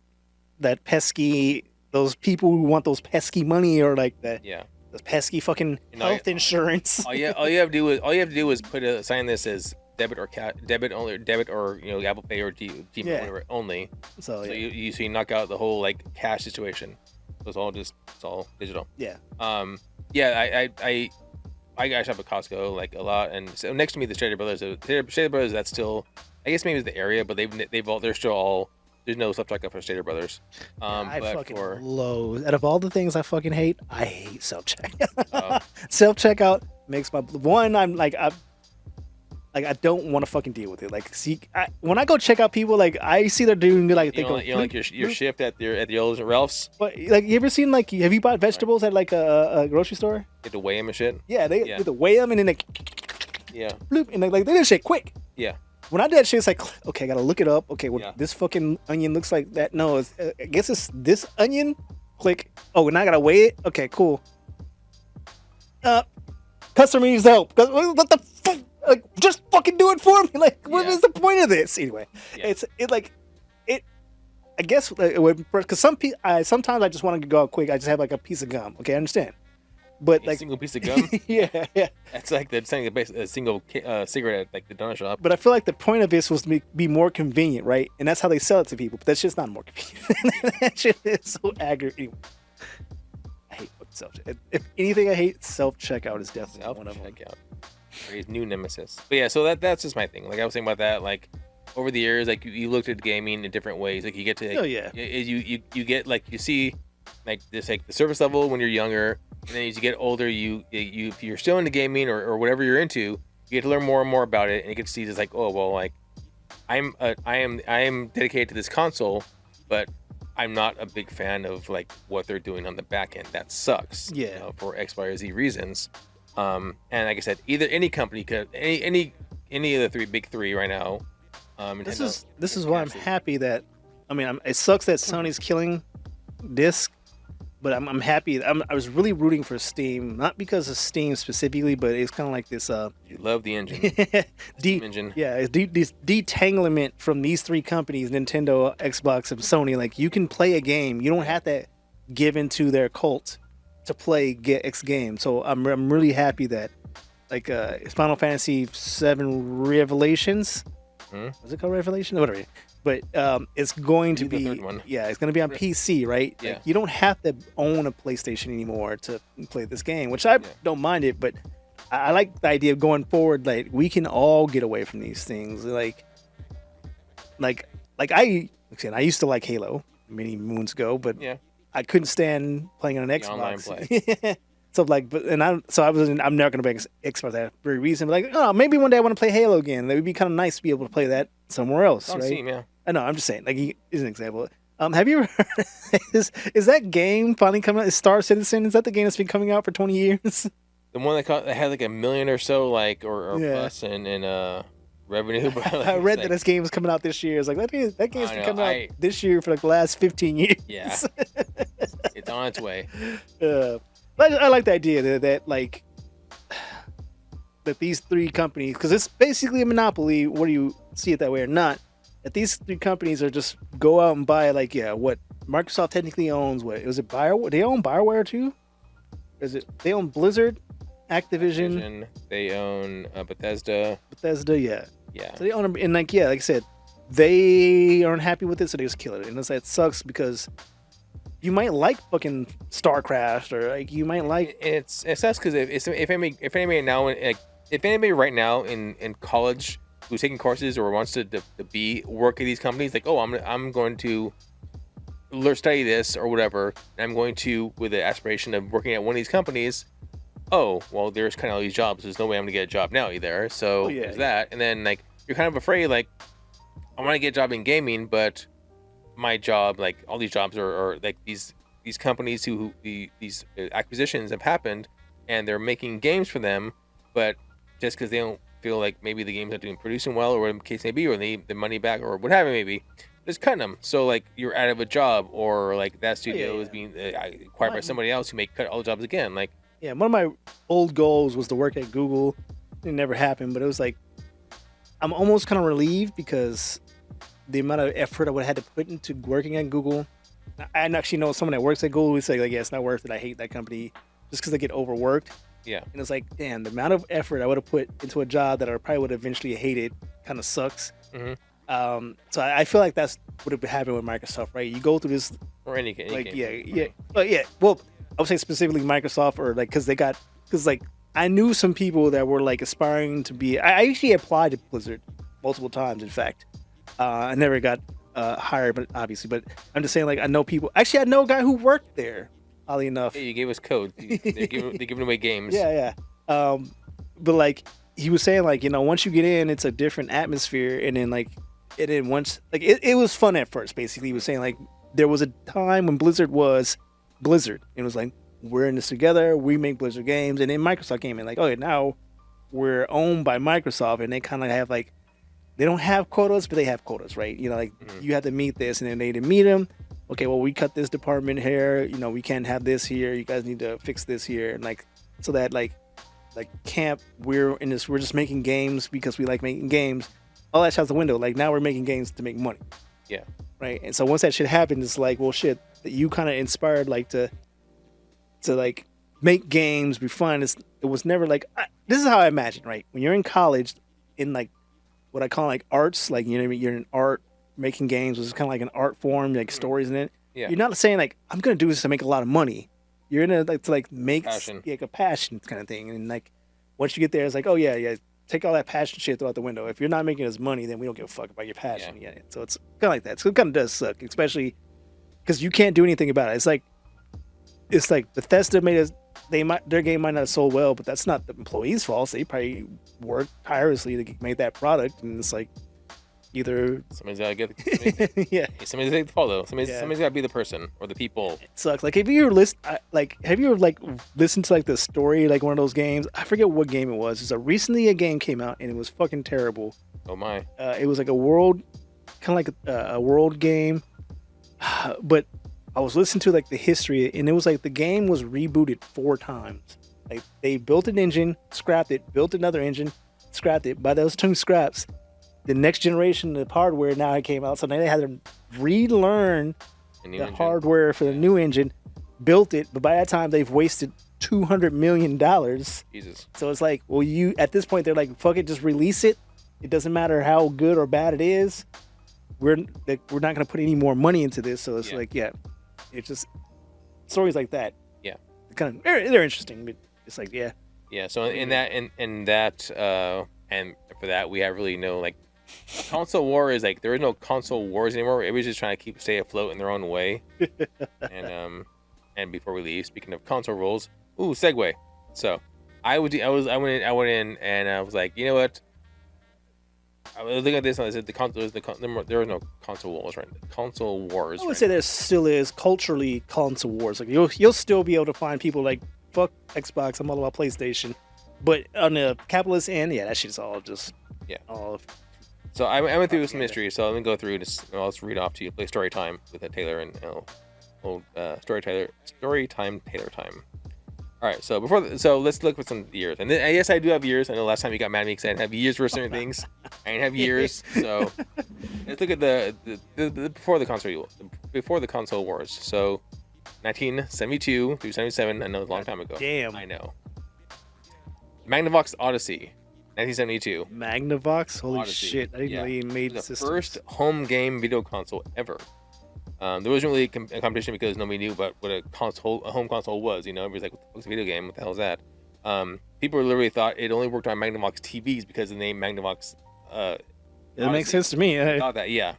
those people who want those pesky money or like the pesky fucking health insurance. All you have to do is put a sign that says debit or Apple Pay or Gmail whatever only. So you knock out the whole like cash situation. It's all digital. Yeah. I shop at Costco like a lot, and so next to me the Trader Brothers. Trader Brothers, that's still, I guess maybe it's the area, but they're still all, there's no self-checkout for Trader Brothers. I fucking loathe. Out of all the things I fucking hate, I hate self-checkout. Self-checkout makes my I'm like I don't want to fucking deal with it. Like, see, when I go check out people, like I see they're doing like you know, like your shift at the old Ralph's. But like, you ever seen like, have you bought vegetables at like a grocery store? You have to weigh them and shit. Yeah, they have to weigh them and then they bloop, and they do that shit quick. Yeah. When I do that shit, it's like, okay, I gotta look it up. Okay, this fucking onion looks like that. No, I guess it's this onion. Click. Oh, and I gotta weigh it. Okay, cool. Customer needs help. What the fuck? Like, just fucking do it for me. Like, what is the point of this? Anyway, I guess because sometimes I just want to go out quick. I just have like a piece of gum. Okay, I understand. But like a single piece of gum. yeah. That's like a single cigarette at like the donut shop. But I feel like the point of this was to be more convenient, right? And that's how they sell it to people. But that's just not more convenient. That shit is so aggravating. I hate fucking If anything I hate, self checkout is definitely one of them. Self-checkout. His new nemesis. But yeah, so that's just my thing. Like I was saying about that, like over the years, like you looked at gaming in different ways. Like you get to, like, Oh yeah. you get like you see, like this like the surface level when you're younger, and then as you get older, you if you're still into gaming or whatever you're into, you get to learn more and more about it, and you get to see just like, oh well, like I am dedicated to this console, but I'm not a big fan of like what they're doing on the back end. That sucks. Yeah. You know, for X, Y, or Z reasons. And like I said, either any company could any of the big three right now. This is why I'm happy that, I mean, it sucks that Sony's killing disc, but I'm happy. I was really rooting for Steam, not because of Steam specifically, but it's kind of like this. You love the engine. Engine. Yeah, it's this detanglement from these three companies: Nintendo, Xbox, and Sony. Like you can play a game, you don't have to give into their cult to play X game. So I'm really happy that like Final Fantasy VII Revelations. Was it called Revelation? Whatever. But it's going to be the third one. Yeah, it's going to be on PC, right? Yeah. Like, you don't have to own a PlayStation anymore to play this game, which I don't mind it, but I like the idea of going forward. Like we can all get away from these things. Like I used to like Halo many moons ago, but I couldn't stand playing on an Xbox. Online play. So like, I'm never gonna play Xbox for that very reason. But like, oh, maybe one day I want to play Halo again. That would be kind of nice to be able to play that somewhere else, On right? Steam, yeah. I know. I'm just saying. Like, is an example. Have you ever heard? Is that game finally coming out? Is Star Citizen? Is that the game that's been coming out for 20 years? The one that had like 1 million or so, like or plus in revenue. But like, I read that this game was coming out this year. It's like that game's been coming out this year for like the last 15 years. Yeah, it's on its way. But I like the idea that like that these three companies, because it's basically a monopoly, whether you see it that way or not. That these three companies are just go out and buy like what Microsoft technically owns. What was it? BioWare? They own BioWare too. Is it? They own Blizzard, Activision. They own Bethesda. Yeah. Yeah. So they own them, and like I said, they aren't happy with it, so they just kill it. And it sucks because you might like fucking StarCraft, or like you might like. It sucks because if anybody now if anybody right now in college who's taking courses or wants to work at these companies, like, oh, I'm going to study this or whatever, and I'm going to with the aspiration of working at one of these companies. Oh, well, there's kind of all these jobs. There's no way I'm gonna get a job now either. So there's that, and then like you're kind of afraid, like I want to get a job in gaming, but my job, like all these jobs are like these companies these acquisitions have happened, and they're making games for them, but just because they don't feel like maybe the game's not producing well, or whatever the case may be, or they need the money back, or whatever it may be, just cutting them. So like you're out of a job, or like that studio is being acquired by somebody else who may cut all the jobs again. Like one of my old goals was to work at Google. It never happened, but it was like I'm almost kind of relieved because the amount of effort I would have had to put into working at Google. I actually know someone that works at Google who say like, yeah, it's not worth it. I hate that company just because they get overworked. Yeah. And it's like, damn, the amount of effort I would have put into a job that I probably would have eventually hated kind of sucks. Mm-hmm. So I feel like that's what would happen with Microsoft, right? You go through this, or any like, game. Well, I would say specifically Microsoft, or like, because like I knew some people that were like aspiring to be. I actually applied to Blizzard multiple times, in fact. I never got hired, but obviously. But I'm just saying, like, I know people. Actually, I know a guy who worked there. Oddly enough, yeah, you gave us code. They're giving away games. Yeah. But like he was saying, like, once you get in, it's a different atmosphere, and then once like it was fun at first. Basically, he was saying like there was a time when Blizzard was Blizzard, and it was like we're in this together. We make Blizzard games, and then Microsoft came in, like, okay, now we're owned by Microsoft, and they kind of have like. They don't have quotas, but they have quotas, right? You have to meet this, and then they didn't meet them. Okay, well, we cut this department here. We can't have this here. You guys need to fix this here, and like, so that like camp, we're just making games because we like making games. All that's out the window. Like now we're making games to make money. Yeah. Right. And so once that shit happened, it's like, well, shit, you kind of inspired like to like make games, be fun. It was never like this is how I imagine, right? When you're in college, in like what I call like arts, like you're in art, making games, which is kind of like an art form, like stories in it. Yeah. You're not saying like I'm gonna do this to make a lot of money. you're in a like to like make Passion. like a passion kind of thing, and like once you get there, it's like, oh yeah, take all that passion shit through out the window. If you're not making us money, then we don't give a fuck about your passion. Yeah. So it's kind of like that. So it kind of does suck, especially because you can't do anything about it. It's like Bethesda made us. Their game might not have sold well, but that's not the employees' fault. They probably worked tirelessly to make that product, and it's like either somebody's gotta get the, yeah, somebody's gotta follow. Somebody's gotta be the person or the people. It sucks. Like, have you ever listened to like the story, like one of those games? I forget what game it was. Recently a game came out and it was fucking terrible. Oh my! It was like a world, kind of like a world game, but I was listening to like the history, and it was like the game was rebooted 4 times. Like they built an engine, scrapped it, built another engine, scrapped it. By those 2 scraps, the next generation of hardware now it came out, so now they had to relearn the hardware for the new engine, built it, but by that time they've wasted $200 million. Jesus. So it's like, well, you at this point they're like, fuck it, just release it. It doesn't matter how good or bad it is. We're not gonna put any more money into this. So it's it's just stories like that. Yeah, kind of they're interesting, but it's like yeah. So in that and for that we have really no like console war is like there is no console wars anymore. Everybody's just trying to stay afloat in their own way. and before we leave, speaking of console rules, segue. So I went in and I was like, you know what? I was looking at this and I said there was no console wars, right? Console wars. I would say there still is culturally console wars. Like you'll still be able to find people like fuck Xbox, I'm all about PlayStation. But on the capitalist end, that shit's all just all. So I went through some history. So let me go through this. I'll just read off to you. Play story time with Taylor and story time Taylor time. All right. So let's look at some years. And then, yes, I do have years. I know last time you got mad at me because I didn't have years for certain things. I didn't have years. So let's look at the before the console wars. So 1972 through 77. I know it's a long time ago. Damn. I know. Magnavox Odyssey. 1972. Magnavox? Holy Odyssey. Shit. I didn't know he made the systems. first home game video console ever. There wasn't really a competition because nobody knew about what a home console was. Everybody's like, what the fuck's a video game? What the hell is that? People literally thought it only worked on Magnavox TVs because of the name Magnavox. That makes sense to me. I thought that, yeah.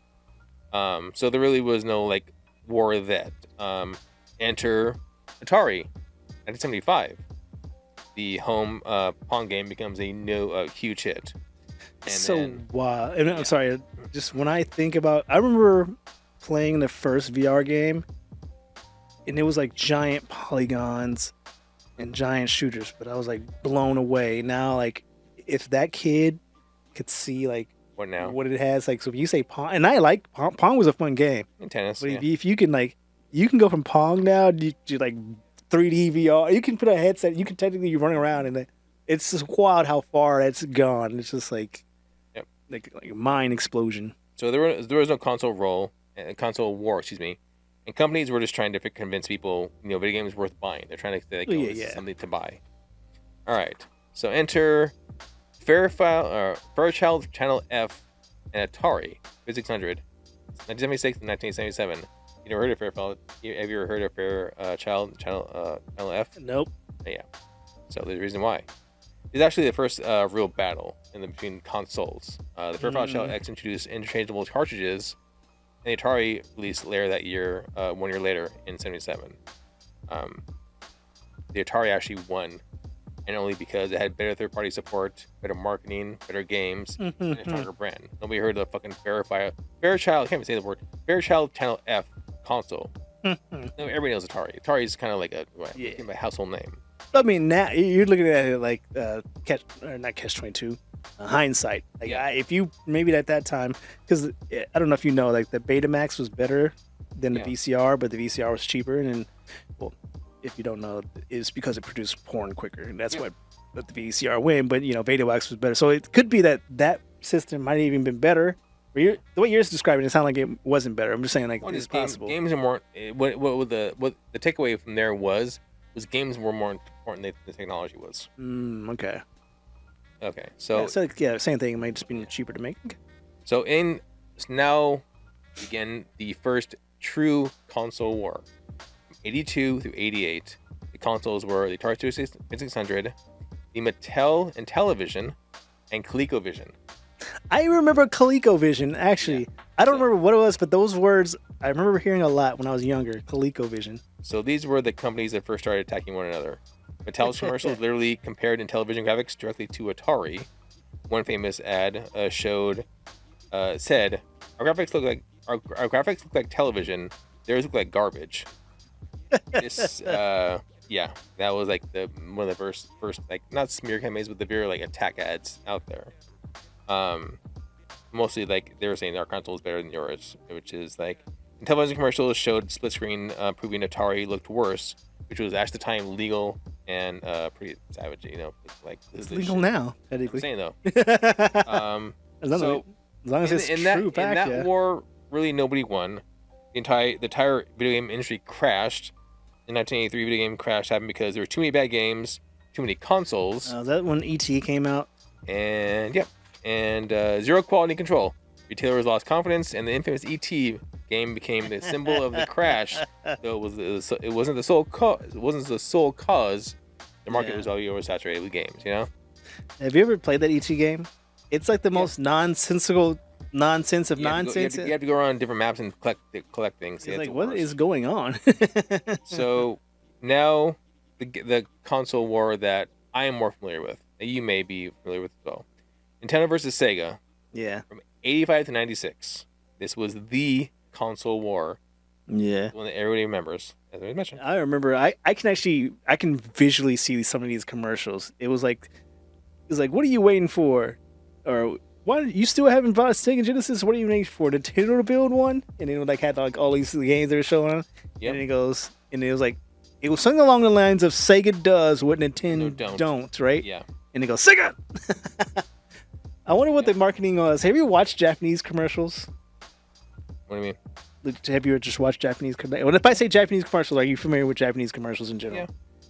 So there really was no like war that. Enter Atari, 1975. The home Pong game becomes a huge hit. Wow. And I'm sorry, just when I think about, I remember playing the first VR game, and it was like giant polygons and giant shooters, but I was like blown away. Now, like, if that kid could see like what it has, like, so if you say Pong, and I like Pong was a fun game. And tennis. But if you can like, you can go from Pong now to like 3D VR. You can put a headset. You can technically be running around, and it's just wild how far it's gone. It's just like, like a mind explosion. So there was no console war, and companies were just trying to convince people, video games worth buying. They're trying to say, this is something to buy. All right. So enter Fairchild Channel F and Atari 2600, 1976 and 1977. You never heard of Fairchild? Have you ever heard of Fairchild Channel F? Nope. Yeah. So there's a reason why. It's actually the first real battle between consoles. The Fairchild Channel X introduced interchangeable cartridges, and the Atari released later that year, 1 year later in '77. The Atari actually won, and only because it had better third-party support, better marketing, better games, and a stronger brand. Nobody heard of the fucking Fairchild. I can't even say the word. Fairchild Channel F console. Everybody knows Atari. Atari is kind of like a household name. I mean, now you're looking at it like not catch-22, hindsight. Like if you maybe at that time, because I don't know if you know, like the Betamax was better than the VCR, but the VCR was cheaper, and well, if you don't know, it's because it produced porn quicker, and that's what let the VCR win. But Betamax was better, so it could be that system might have even been better. The way you're describing it sounds like it wasn't better. I'm just saying, like, it's possible. Games are more. What the takeaway from there was games were more important than the technology was. Okay. Okay. So same thing. It might just be cheaper to make. Okay. So now begin the first true console war, 82 through 88. The consoles were the Atari 2600, the Mattel Intellivision, and ColecoVision. I remember ColecoVision, actually. Yeah. I don't remember what it was, but those words I remember hearing a lot when I was younger. ColecoVision. So these were the companies that first started attacking one another. Mattel's commercials literally compared Intellivision graphics directly to Atari. One famous ad said, "Our graphics look like television. Theirs look like garbage." This, yeah, that was like one of the first like not smear campaigns, but the very like attack ads out there. Mostly like they were saying our console is better than yours, which is like Intellivision commercials showed split screen, proving Atari looked worse, which was at the time legal and pretty savage. You know, like it's legal now. I'm saying though. So as long as it's in true, that war, really nobody won. The entire video game industry crashed. In 1983, video game crash happened because there were too many bad games, too many consoles. That when ET came out. And zero quality control. Retailers lost confidence, and the infamous ET game became the symbol of the crash. So it wasn't the sole cause. It wasn't the sole cause. The market was already oversaturated with games. You know. Have you ever played that ET game? It's like the most nonsensical nonsense of nonsense. You have to go around different maps and collect things. It's like, what is going on? So now the console war that I am more familiar with, that you may be familiar with as well. Nintendo versus Sega. Yeah. From 85 to 96. This was the console war. Yeah. One that everybody remembers, as I mentioned. I remember. I can visually see some of these commercials. It was like, what are you waiting for? Or why you still haven't bought a Sega Genesis? What are you waiting for? Nintendo to build one? And it like had like all these games they were showing. Yep. And it was something along the lines of Sega does what Nintendo don't, right? Yeah. And it goes Sega. I wonder what the marketing was. Have you watched Japanese commercials? What do you mean? Have you just watched Japanese commercials? When if I say Japanese commercials, are you familiar with Japanese commercials in general?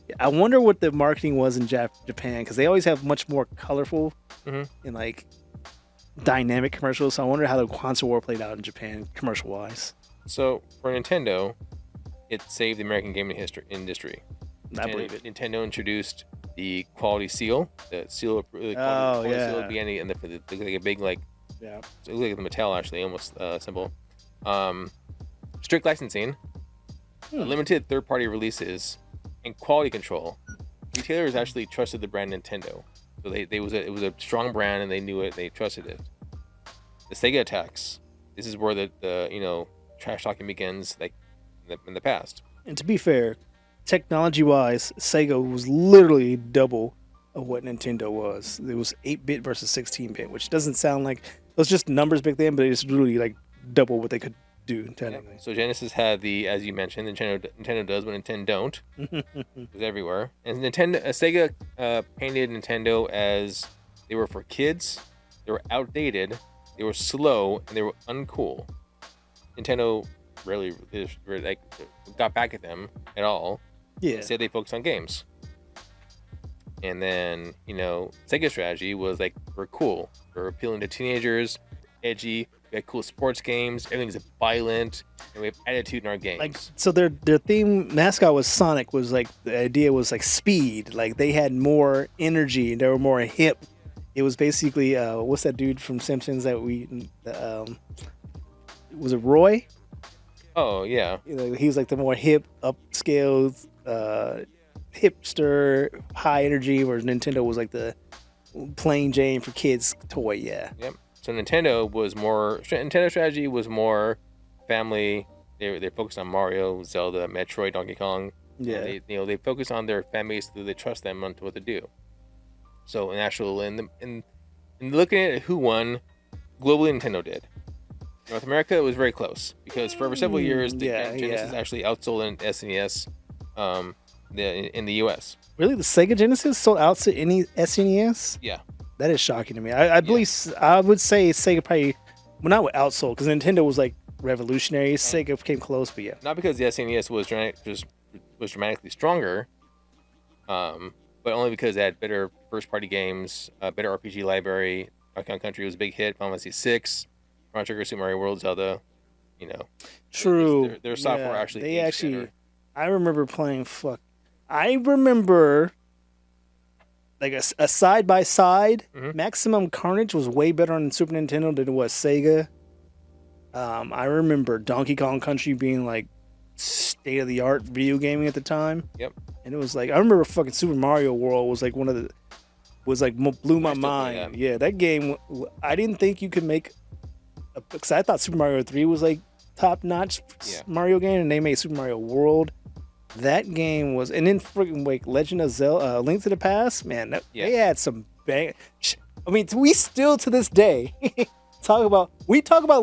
Yeah. I wonder what the marketing was in Japan, because they always have much more colorful and like dynamic commercials. So I wonder how the console war played out in Japan commercial wise. So for Nintendo, it saved the American gaming industry. I believe it. Nintendo introduced the quality seal, the seal of quality seal at the beginning, and like a big like it looked like the Mattel actually, almost symbol. Strict licensing, limited third-party releases, and quality control. Retailers actually trusted the brand Nintendo, so it was a strong brand, and they knew it. They trusted it. The Sega attacks. This is where the trash talking begins, like in the past. And to be fair, technology-wise, Sega was literally double of what Nintendo was. It was 8-bit versus 16-bit, which doesn't sound like it was just numbers back then, but it's really like double what they could do technically. Yeah. So Genesis had as you mentioned, Nintendo does what Nintendo don't. It was everywhere. And Sega painted Nintendo as they were for kids, they were outdated, they were slow, and they were uncool. Nintendo rarely like got back at them at all. Yeah. Instead, they focused on games. And then, Sega's strategy was like, we're cool. We're appealing to teenagers, edgy, we got cool sports games, everything's violent, and we have attitude in our games. Like, so their theme mascot was Sonic, was like, the idea was like speed. Like they had more energy, they were more hip. It was basically, what's that dude from Simpsons that was it Roy? Oh, yeah. He was like the more hip, upscale, hipster, high energy, whereas Nintendo was like the plain Jane for kids toy, yeah. Yep. So Nintendo strategy was more family. They focused on Mario, Zelda, Metroid, Donkey Kong. Yeah. They focus on their fan base, so they trust them on what to do. So in looking at who won, globally Nintendo did. North America, it was very close because for several years, Genesis actually outsold an SNES in the US. Really? The Sega Genesis sold out to any SNES? Yeah. That is shocking to me. I believe, I would say Sega probably, well, not with outsold, because Nintendo was like revolutionary. Sega came close, but yeah. Not because the SNES was dramatically stronger, but only because it had better first-party games, better RPG library. Donkey Kong Country was a big hit. Final Fantasy 6. Chrono Trigger, Super Mario World, Zelda, True. Their software I remember playing I remember like a side by side. Mhm. Maximum Carnage was way better on Super Nintendo than it was Sega. I remember Donkey Kong Country being like state of the art video gaming at the time. Yep. And it was like I remember fucking Super Mario World was like one of the blew my I still play mind. that. Yeah, that game. I didn't think you could make because I thought Super Mario 3 was like top notch Yeah. Mario game, and they made Super Mario World. That game was, and then freaking like Legend of Zelda, Link to the Past. Man, Yeah. they had some bang. I mean, we still to this day talk about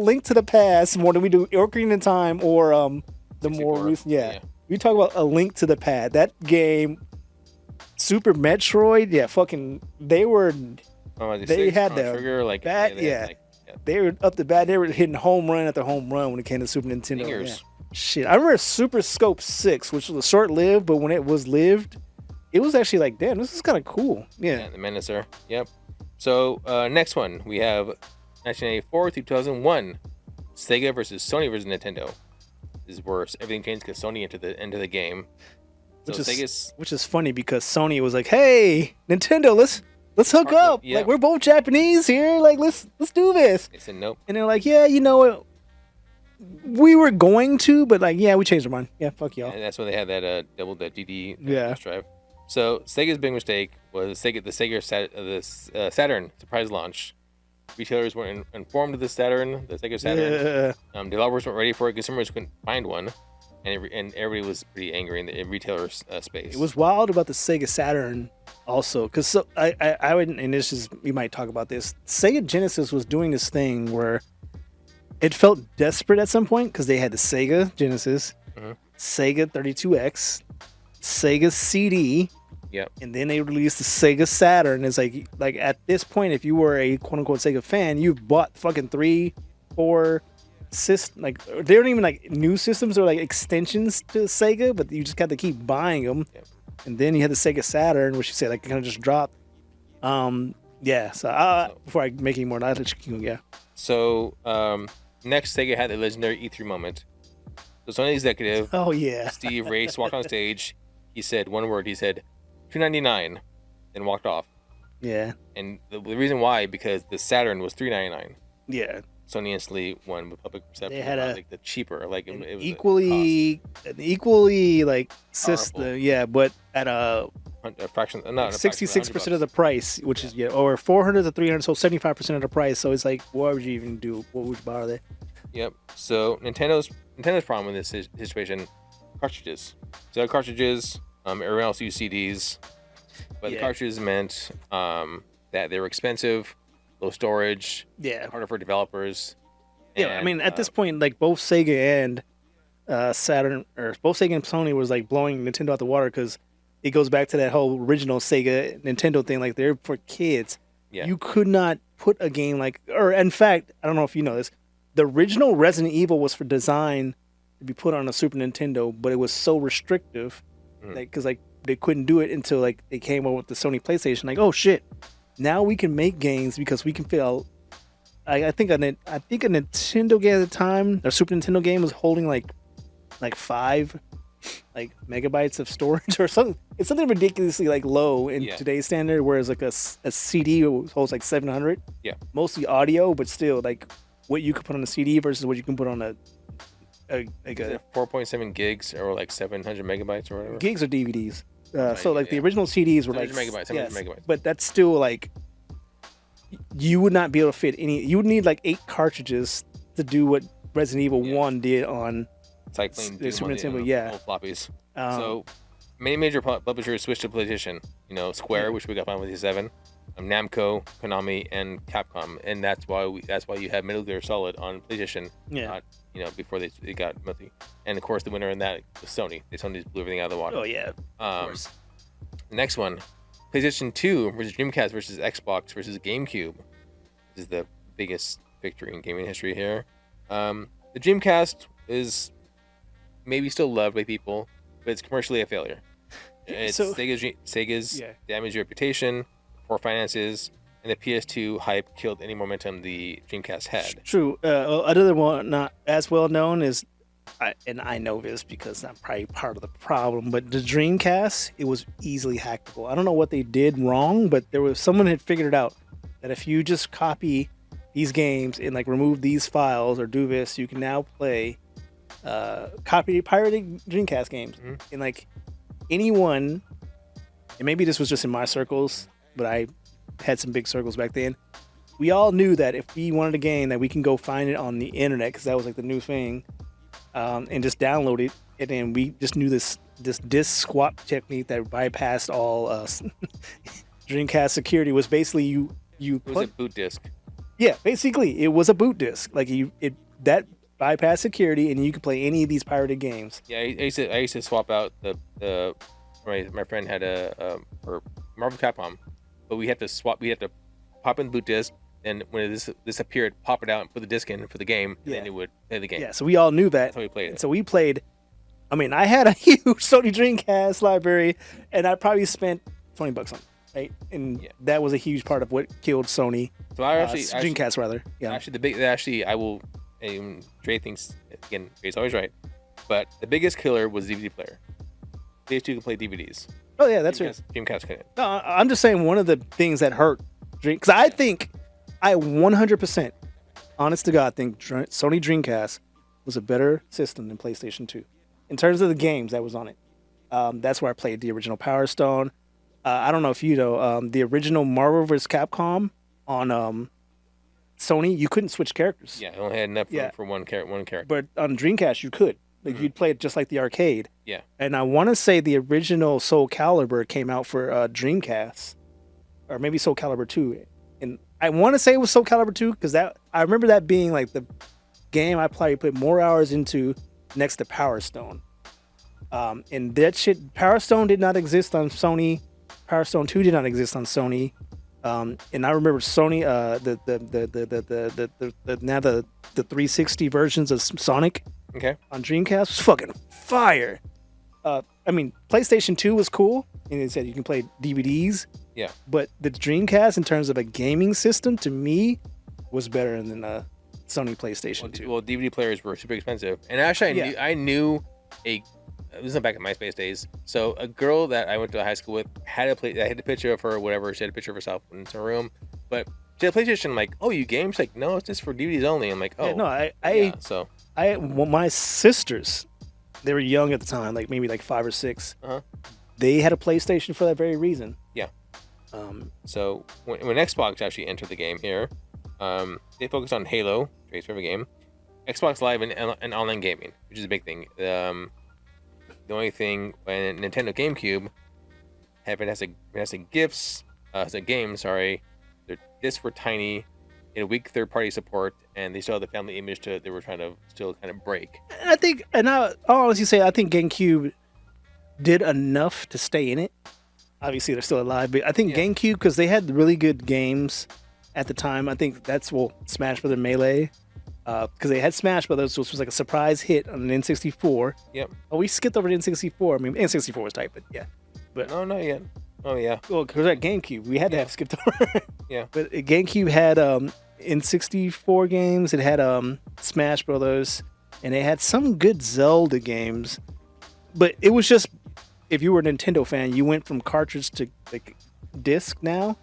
Link to the Past more than we do Ocarina of Time or the more 64. recent. Yeah, we talk about A Link to the Past. That game, Super Metroid. Yeah, fucking. They were. They had the trigger like bat- they had, yeah. like, They were up the bat. They were hitting home run after home run when it came to Super Nintendo. fingers. Yeah. Shit, I remember Super Scope 6, which was short lived, but when it was lived, it was actually like, damn, this is kind of cool. Yeah. Yeah, the Menacer. Yep. So next one we have 1984 through 2001, Sega versus Sony versus Nintendo. This is where everything changed because Sony entered the game. So Sega's Which is funny because Sony was like, hey, Nintendo, let's hook Partner, up. yeah. Like, we're both Japanese here. Like, let's do this. they said nope. And they're like, yeah, you know what? We were going to, but like, yeah, we changed our mind. Yeah, fuck y'all. And that's when they had that double the DD Yeah. drive. So Sega's big mistake was the Sega Saturn surprise launch. Retailers weren't informed of the Saturn, the Sega Saturn. Yeah. Developers weren't ready for it. Consumers couldn't find one, and everybody was pretty angry in the retailer space. It was wild about the Sega Saturn also, because so, I would, and this is, we might talk about this. Sega Genesis was doing this thing where it felt desperate at some point because they had the Sega Genesis, Mhm. Sega 32X, Sega CD, Yep. and then they released the Sega Saturn. It's like at this point, if you were a quote unquote Sega fan, you bought fucking 3, 4 system, like they weren't even like new systems or like extensions to Sega, but you just got to keep buying them. Yep. And then you had the Sega Saturn, which you said like kind of just dropped. Yeah. So before I make any more, I'll let you keep going. Yeah. So next, Sega had the legendary E3 moment. So Sony executive Oh yeah. Steve Race walked on stage. He said one word. He said $299, then walked off. Yeah. And the reason why, because the Saturn was $399. Yeah. Sony instantly won with public perception. They had about, a- like the cheaper, like it was an equally like system. Powerful. Yeah, but at a a fraction, not 66% of the price, which is or 400 to 300, so 75% of the price. So it's like, what would you even do? What would you bother? Yep. So Nintendo's problem in this situation, cartridges. So cartridges, everyone else used CDs, but the Yeah. cartridges meant that they were expensive, low storage, Yeah. harder for developers. Yeah, I and, mean, at this point, like both Sega and Saturn, or both Sega and Sony was like blowing Nintendo out the water because it goes back to that whole original Sega Nintendo thing. Like they're for kids. Yeah. You could not put a game like, or in fact, I don't know if you know this, the original Resident Evil was for design to be put on a Super Nintendo, but it was so restrictive, Mhm. because like they couldn't do it until like they came over with the Sony PlayStation. Like, oh shit, now we can make games because we can fit out. I think a Nintendo game at the time, a Super Nintendo game was holding like 5 like megabytes of storage or something. It's something ridiculously like low in Yeah. today's standard, whereas like a CD holds like 700. Yeah. Mostly audio, but still like what you could put on a CD versus what you can put on a Is it 4.7 gigs or like 700 megabytes or whatever. gigs or DVDs. Right, So like the yeah. original CDs were like 700 megabytes, 700 megabytes. but that's still like you would not be able to fit any. You would need like 8 cartridges to do what Resident Evil Yeah. 1 did on. It's like playing The Doom Super on Nintendo, the yeah. old floppies. So So many major publishers switched to PlayStation. Square, which we got Final Fantasy 7, Namco, Konami, and Capcom, and that's why you have Metal Gear Solid on PlayStation. yeah. Not, before they got multi. And of course, the winner in that was Sony. Sony just blew everything out of the water. Oh yeah. Of Um, course. the next one, PlayStation 2 versus Dreamcast versus Xbox versus GameCube. This is the biggest victory in gaming history here. The Dreamcast is maybe still loved by people, but it's commercially a failure. It's So- Sega's Yeah. damaged reputation, poor finances, and the PS2 hype killed any momentum the Dreamcast had. True. Another one not as well known is I know this because I'm probably part of the problem, but the Dreamcast, it was easily hackable. I don't know what they did wrong, but there was someone had figured it out that if you just copy these games and like remove these files or do this, you can now play copy pirated Dreamcast games. And like anyone, and maybe this was just in my circles, but I had some big circles back then. We all knew that if we wanted a game, that we can go find it on the internet because that was like the new thing. And just download it, and then we just knew this disk swap technique that bypassed all Dreamcast security. Was basically it was a boot disk. Yeah, basically it was a boot disk. Like that bypassed security, and you could play any of these pirated games. Yeah, I used to swap out the my friend had a or Marvel Capcom, but we had to pop in the boot disk. And when this appeared, pop it out and put the disc in for the game, and then it would play the game. Yeah, so we all knew that. That's how we played it. So we played. I mean, I had a huge Sony Dreamcast library, and I probably spent $20 on it, right? And that was a huge part of what killed Sony. So Dreamcast rather. Yeah. Actually, I will. Dre thinks again. Dre's always right, but the biggest killer was DVD player. These two can play DVDs. Oh yeah, that's right. Dreamcast couldn't. No, I'm just saying one of the things that hurt Dream, because I think. I 100%, honest to God, think Sony Dreamcast was a better system than PlayStation 2 in terms of the games that was on it. That's where I played the original Power Stone. I don't know if you know the original Marvel vs. Capcom on Sony. You couldn't switch characters. Yeah, it only had enough room for one character. But on Dreamcast, you could. Like you'd play it just like the arcade. Yeah. And I want to say the original Soul Calibur came out for Dreamcast, or maybe Soul Calibur 2. And I want to say it was Soul Calibur 2 because I remember that being like the game I probably put more hours into next to Power Stone. And that shit, Power Stone did not exist on Sony. Power Stone 2 did not exist on Sony. And I remember Sony, the 360 versions of Sonic on Dreamcast was fucking fire. I mean, PlayStation 2 was cool, and they said you can play DVDs. Yeah. But the Dreamcast, in terms of a gaming system, to me, was better than Sony PlayStation 2. Well, DVD players were super expensive, and actually, I knew it was back in MySpace days. So a girl that I went to high school with had I had a picture of her, or whatever. She had a picture of herself in her room, but she had a PlayStation. I'm like, oh, you game? She's like, no, it's just for DVDs only. I'm like, oh, yeah, no, my sisters, they were young at the time, like maybe like 5 or 6. They had a PlayStation for that very reason. Yeah. So when Xbox actually entered the game here, they focused on Halo, Dre's favorite game, Xbox Live, and online gaming, which is a big thing. The only thing when Nintendo GameCube had fantastic gifts, games. Sorry, their discs were tiny, in weak third-party support, and they still had the family image they were trying to still kind of break. I think, and I'll honestly say, I think GameCube did enough to stay in it. Obviously, they're still alive, but I think GameCube, because they had really good games at the time. I think that's Smash Brothers Melee, because they had Smash Brothers, which was like a surprise hit on an N64. Yep. Oh, we skipped over to N64. I mean, N64 was tight, but yeah. But no, not yet. Oh yeah. Well, because at GameCube, we had to have skipped over. Yeah. But GameCube had N64 games. It had Smash Brothers, and it had some good Zelda games. But it was just, if you were a Nintendo fan, you went from cartridge to like disc now,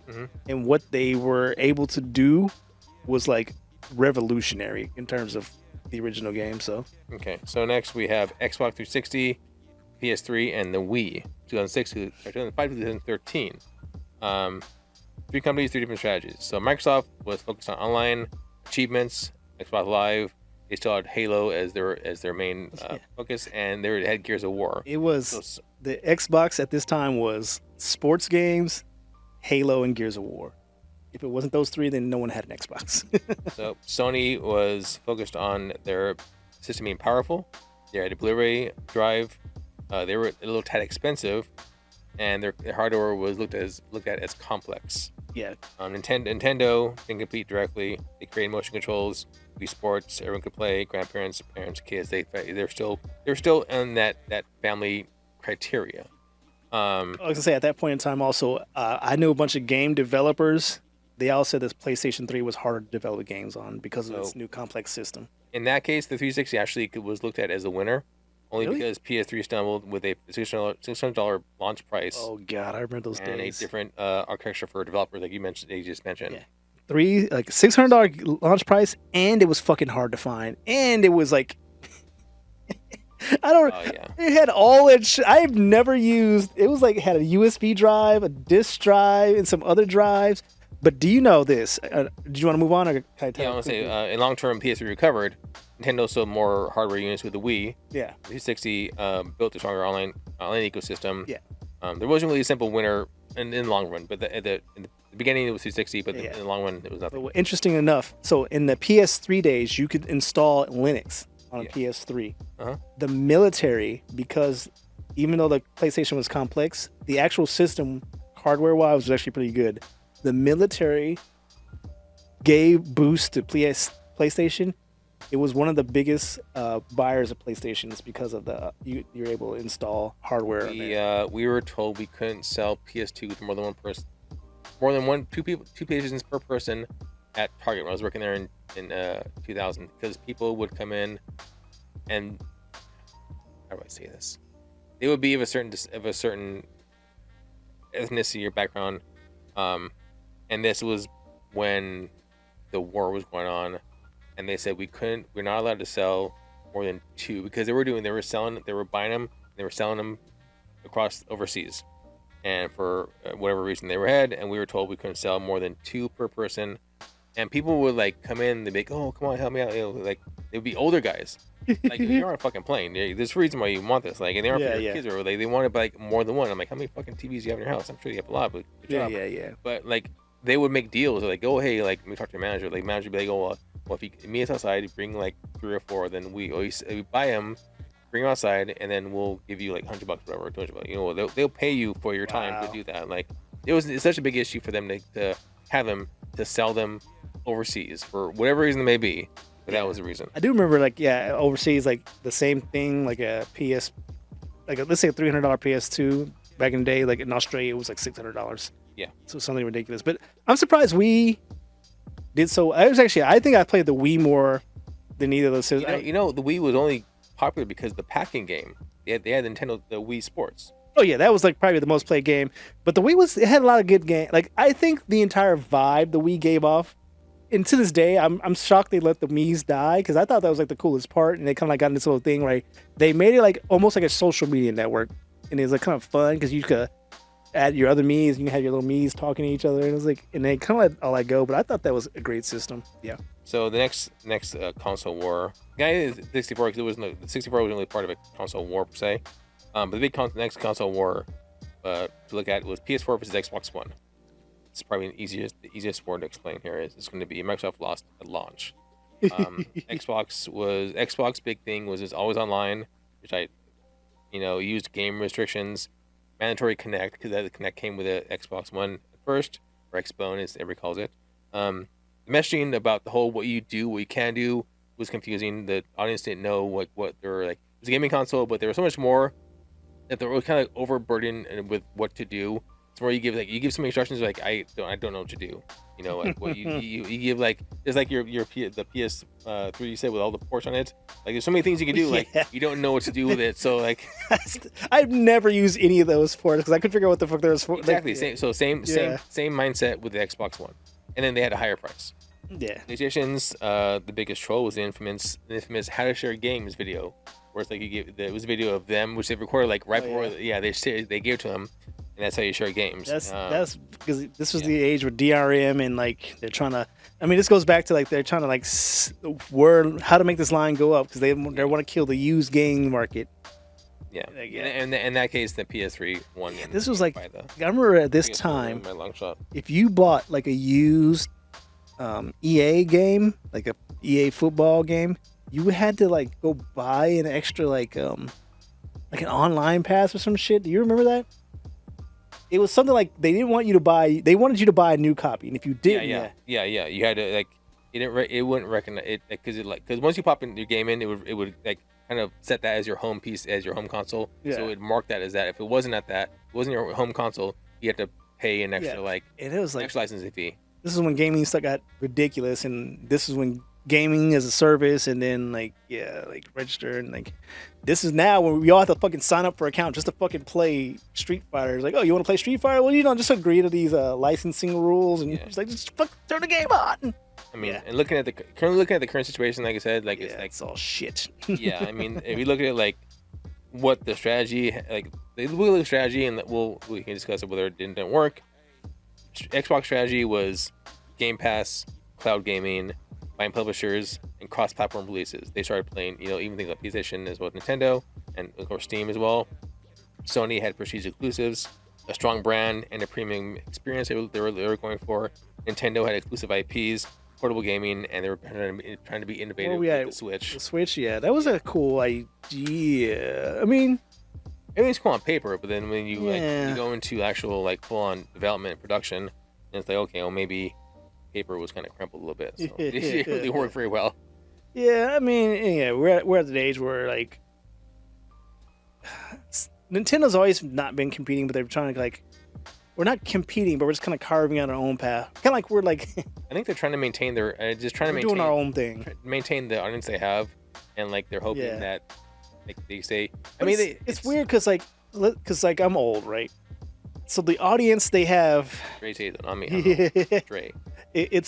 and what they were able to do was like revolutionary in terms of the original game. So so next we have Xbox 360, PS3, and the Wii, 2006, 2005, 2013. 3 companies, 3 different strategies. So Microsoft was focused on online achievements. Xbox Live, they still had Halo as their main focus, and they had Gears of War. It was the Xbox at this time was sports games, Halo, and Gears of War. If it wasn't those 3, then no one had an Xbox. So Sony was focused on their system being powerful. They had a Blu-ray drive. They were a little tad expensive, and their hardware was looked at as complex. Yeah. Nintendo didn't compete directly. They created motion controls, Wii Sports, everyone could play. Grandparents, parents, kids. They're still in that family criteria. I was gonna say at that point in time, also, I knew a bunch of game developers they all said this PlayStation 3 was harder to develop games on because of its new complex system. In that case, the 360 actually was looked at as a winner, only because PS3 stumbled with a $600 launch price. Oh God, I remember those and days. a different architecture for developers, like you just mentioned. Yeah. $600 launch price, and it was fucking hard to find, and it was like I don't. Oh yeah. It had all that. I've never used. It was like it had a USB drive, a disk drive, and some other drives. But do you know this? Do you want to move on, or can I tell Yeah, I you want to say, in long term, PS3 recovered. Nintendo sold more hardware units with the Wii. Yeah. 360 built a stronger online ecosystem. Yeah. There wasn't really a simple winner in the long run, but in the beginning it was 360, but Yeah. in the long run it was nothing. Well, interesting enough, so in the PS3 days, you could install Linux on a Yeah. PS3. Uh-huh. The military, because even though the PlayStation was complex, the actual system, hardware-wise, was actually pretty good. The military gave boost to PlayStation. It was one of the biggest buyers of PlayStations because of you're able to install hardware. on there. We were told we couldn't sell PS2 to more than one person, two PlayStations per person at Target when I was working there in 2000, because people would come in and, how do I say this? They would be of a certain ethnicity or background, and this was when the war was going on, and they said we're not allowed to sell more than two, because they were buying them, they were selling them across overseas, and for whatever reason they were ahead, and we were told we couldn't sell more than two per person. And people would like come in, they'd be like, "Oh, come on, help me out!" Like they'd be older guys, like you're on a fucking plane. There's a reason why you want this, like, and they aren't for your kids, or like they want to buy like more than one. I'm like, how many fucking TVs do you have in your house? I'm sure you have a lot, but good job. Yeah. But like they would make deals, like, "Oh, hey, like let me talk to your manager." Like manager would be like, "Oh, well, if you meet us outside, you bring like 3 or 4, then we buy them, bring them outside, and then we'll give you like $100, whatever, or $200. They'll pay you for your time to do that." Like it's such a big issue for them to have them to sell them overseas for whatever reason it may be, but that was the reason. I do remember, like, overseas, like the same thing, like a PS, let's say a $300 PS2 back in the day. Like in Australia, it was like $600. Yeah, so something ridiculous. But I'm surprised we did so. I think I played the Wii more than either of those. The Wii was only popular because the packing game. They had the Wii Sports. Oh yeah, that was like probably the most played game. But the Wii it had a lot of good games. Like I think the entire vibe the Wii gave off. And to this day, I'm shocked they let the Mii's die, because I thought that was like the coolest part, and they kind of like got in this little thing where they made it like almost like a social media network, and it was like kind of fun because you could add your other Mii's, and you had your little Mii's talking to each other, and it was like, and they kind of let all that go. But I thought that was a great system. Yeah. So the next console war, guy is 64, because the 64 wasn't really part of a console war per se. But the big next console war to look at was PS4 versus Xbox One. It's probably the easiest word to explain here. It's going to be Microsoft lost at launch. Xbox big thing was it's always online, which used game restrictions, mandatory Connect, because the Connect came with the Xbox One at first, or Xbone as everybody calls it. The messaging about the whole what you can do was confusing. The audience didn't know what they were like. It was a gaming console, but there was so much more that they were kind of like overburdened with what to do. Where you give some instructions, like I don't know what to do, like what you give, like it's like the PS3 you said with all the ports on it, like there's so many things you can do, like you don't know what to do with it. So like I've never used any of those ports because I couldn't figure out what the fuck there was for. Exactly. Same mindset with the Xbox One, and then they had a higher price. Yeah. PlayStation's the biggest troll was the infamous how to share games video, where it's like it was a video of them which they recorded like right before they gave it to them. And that's how you share games. That's because this was the age with DRM, and like they're trying to. I mean, this goes back to like they're trying to like how to make this line go up, because they want to kill the used game market. Yeah, and in that case, the PS3 won. Yeah, this was like I remember at this time, my long shot. If you bought like a used EA game, like a EA football game, you had to like go buy an extra like an online pass or some shit. Do you remember that? It was something like they didn't want you to buy. They wanted you to buy a new copy, and if you didn't, yeah, you had to like it wouldn't recognize it because once you pop in your game in, it would like kind of set that as your home piece, as your home console. Yeah. So it would mark that as that. If it wasn't your home console, you had to pay an extra and it was like extra licensing fee. this is when gaming stuff got ridiculous, and this is when gaming as a service, and then like register, and like this is now when we all have to fucking sign up for an account just to fucking play Street Fighter. It's like, oh, you want to play Street Fighter? Well, just agree to these licensing rules, and it's like just fucking turn the game on. I mean, and currently looking at the current situation, like I said, like it's all shit. Yeah, I mean, if you look at it like what the strategy, like they look at the strategy, and we can discuss it whether it didn't work. Xbox strategy was Game Pass, cloud gaming, buying publishers, and cross-platform releases. They started playing, even things like PlayStation as well as Nintendo, and of course Steam as well. Sony had prestige exclusives, a strong brand, and a premium experience they were going for. Nintendo had exclusive IPs, portable gaming, and they were trying to be innovative with the Switch. The Switch, yeah, that was a cool idea. I mean, everything's cool on paper, but then when you you go into actual like full-on development and production, and it's like, okay, well maybe paper was kind of crumpled a little bit, so it didn't really work very well. Yeah, I mean, we're at the age where like Nintendo's always not been competing, but they're trying to like. We're not competing, but we're just kind of carving out our own path. Kind of like we're like. I think they're trying to maintain their, doing our own thing, maintain the audience they have, and like they're hoping that, like they say. It's weird because like I'm old, right? So the audience they have. It's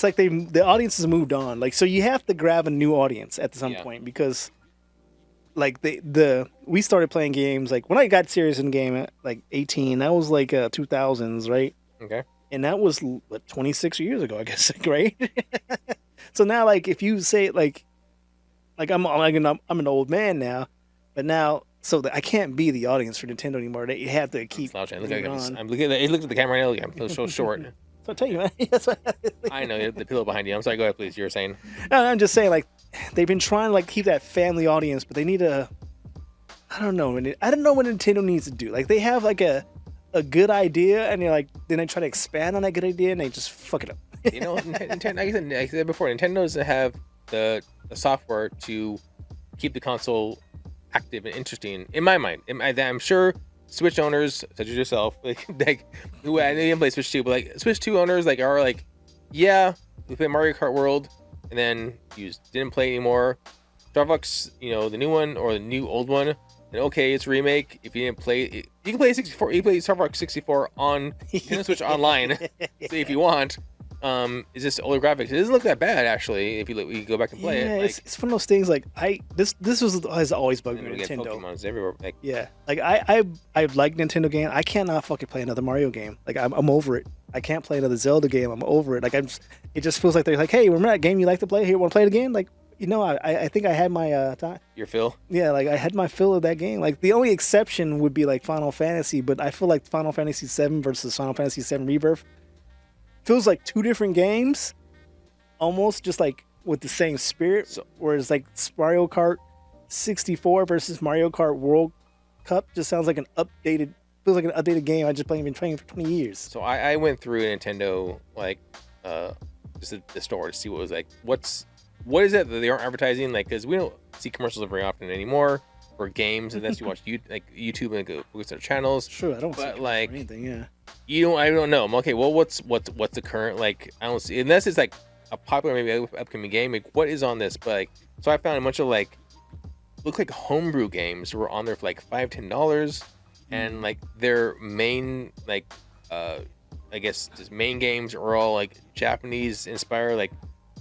like the audience has moved on. Like, so you have to grab a new audience at some point because. Like we started playing games like when I got serious in the game at like 18. That was like 2000s, right? Okay. And that was 26 years ago, I guess, right? So now, like, if you say like I'm an old man now, but now I can't be the audience for Nintendo anymore. They have to keep. I'm looking at the camera right now. I'm so short. So I tell you, man. I know the pillow behind you. I'm sorry. Go ahead, please. You were saying. No, I'm just saying, like, they've been trying to like keep that family audience, but they need I don't know what Nintendo needs to do. Like, they have like a good idea, and then they try to expand on that good idea, and they just fuck it up. Nintendo. Like I said before, Nintendo doesn't have the software to keep the console active and interesting. In my mind, I'm sure. Switch owners such as yourself, like who I didn't play Switch 2, but like Switch 2 owners are like, yeah, we play Mario Kart World, and then you didn't play anymore. Star Fox, the new one or the new old one, and okay, it's a remake. If you didn't play it, you can play 64. You can play Star Fox 64 on Nintendo Switch online, so if you want. It's just older graphics. It doesn't look that bad actually if you go back and play it. Like, it's one of those things like this has always bugged me with Nintendo. Pokemon's everywhere. Like I like Nintendo game. I cannot fucking play another Mario game. Like I'm over it. I can't play another Zelda game. I'm over it. Like it just feels like they're like, hey, remember that game you like to play? Here, want to play it again? Like, I think I had my time. Your fill? Yeah, like I had my fill of that game. Like the only exception would be like Final Fantasy, but I feel like Final Fantasy 7 versus Final Fantasy 7 Rebirth feels like two different games, almost just like with the same spirit. Whereas like Mario Kart 64 versus Mario Kart World Cup just feels like an updated game. I just been playing for 20 years. So I went through Nintendo just the store to see what was like. What is it that they aren't advertising? Like, because we don't see commercials very often anymore for games unless you watch YouTube and go look at their channels. Sure, I don't. But like anything, yeah. I don't know. I'm okay. Well, what's the current like? I don't see unless it's like a popular maybe upcoming game. Like, what is on this? But like, so I found a bunch of like look like homebrew games were on there for like $5-10, and like their main like I guess just main games are all like Japanese inspired like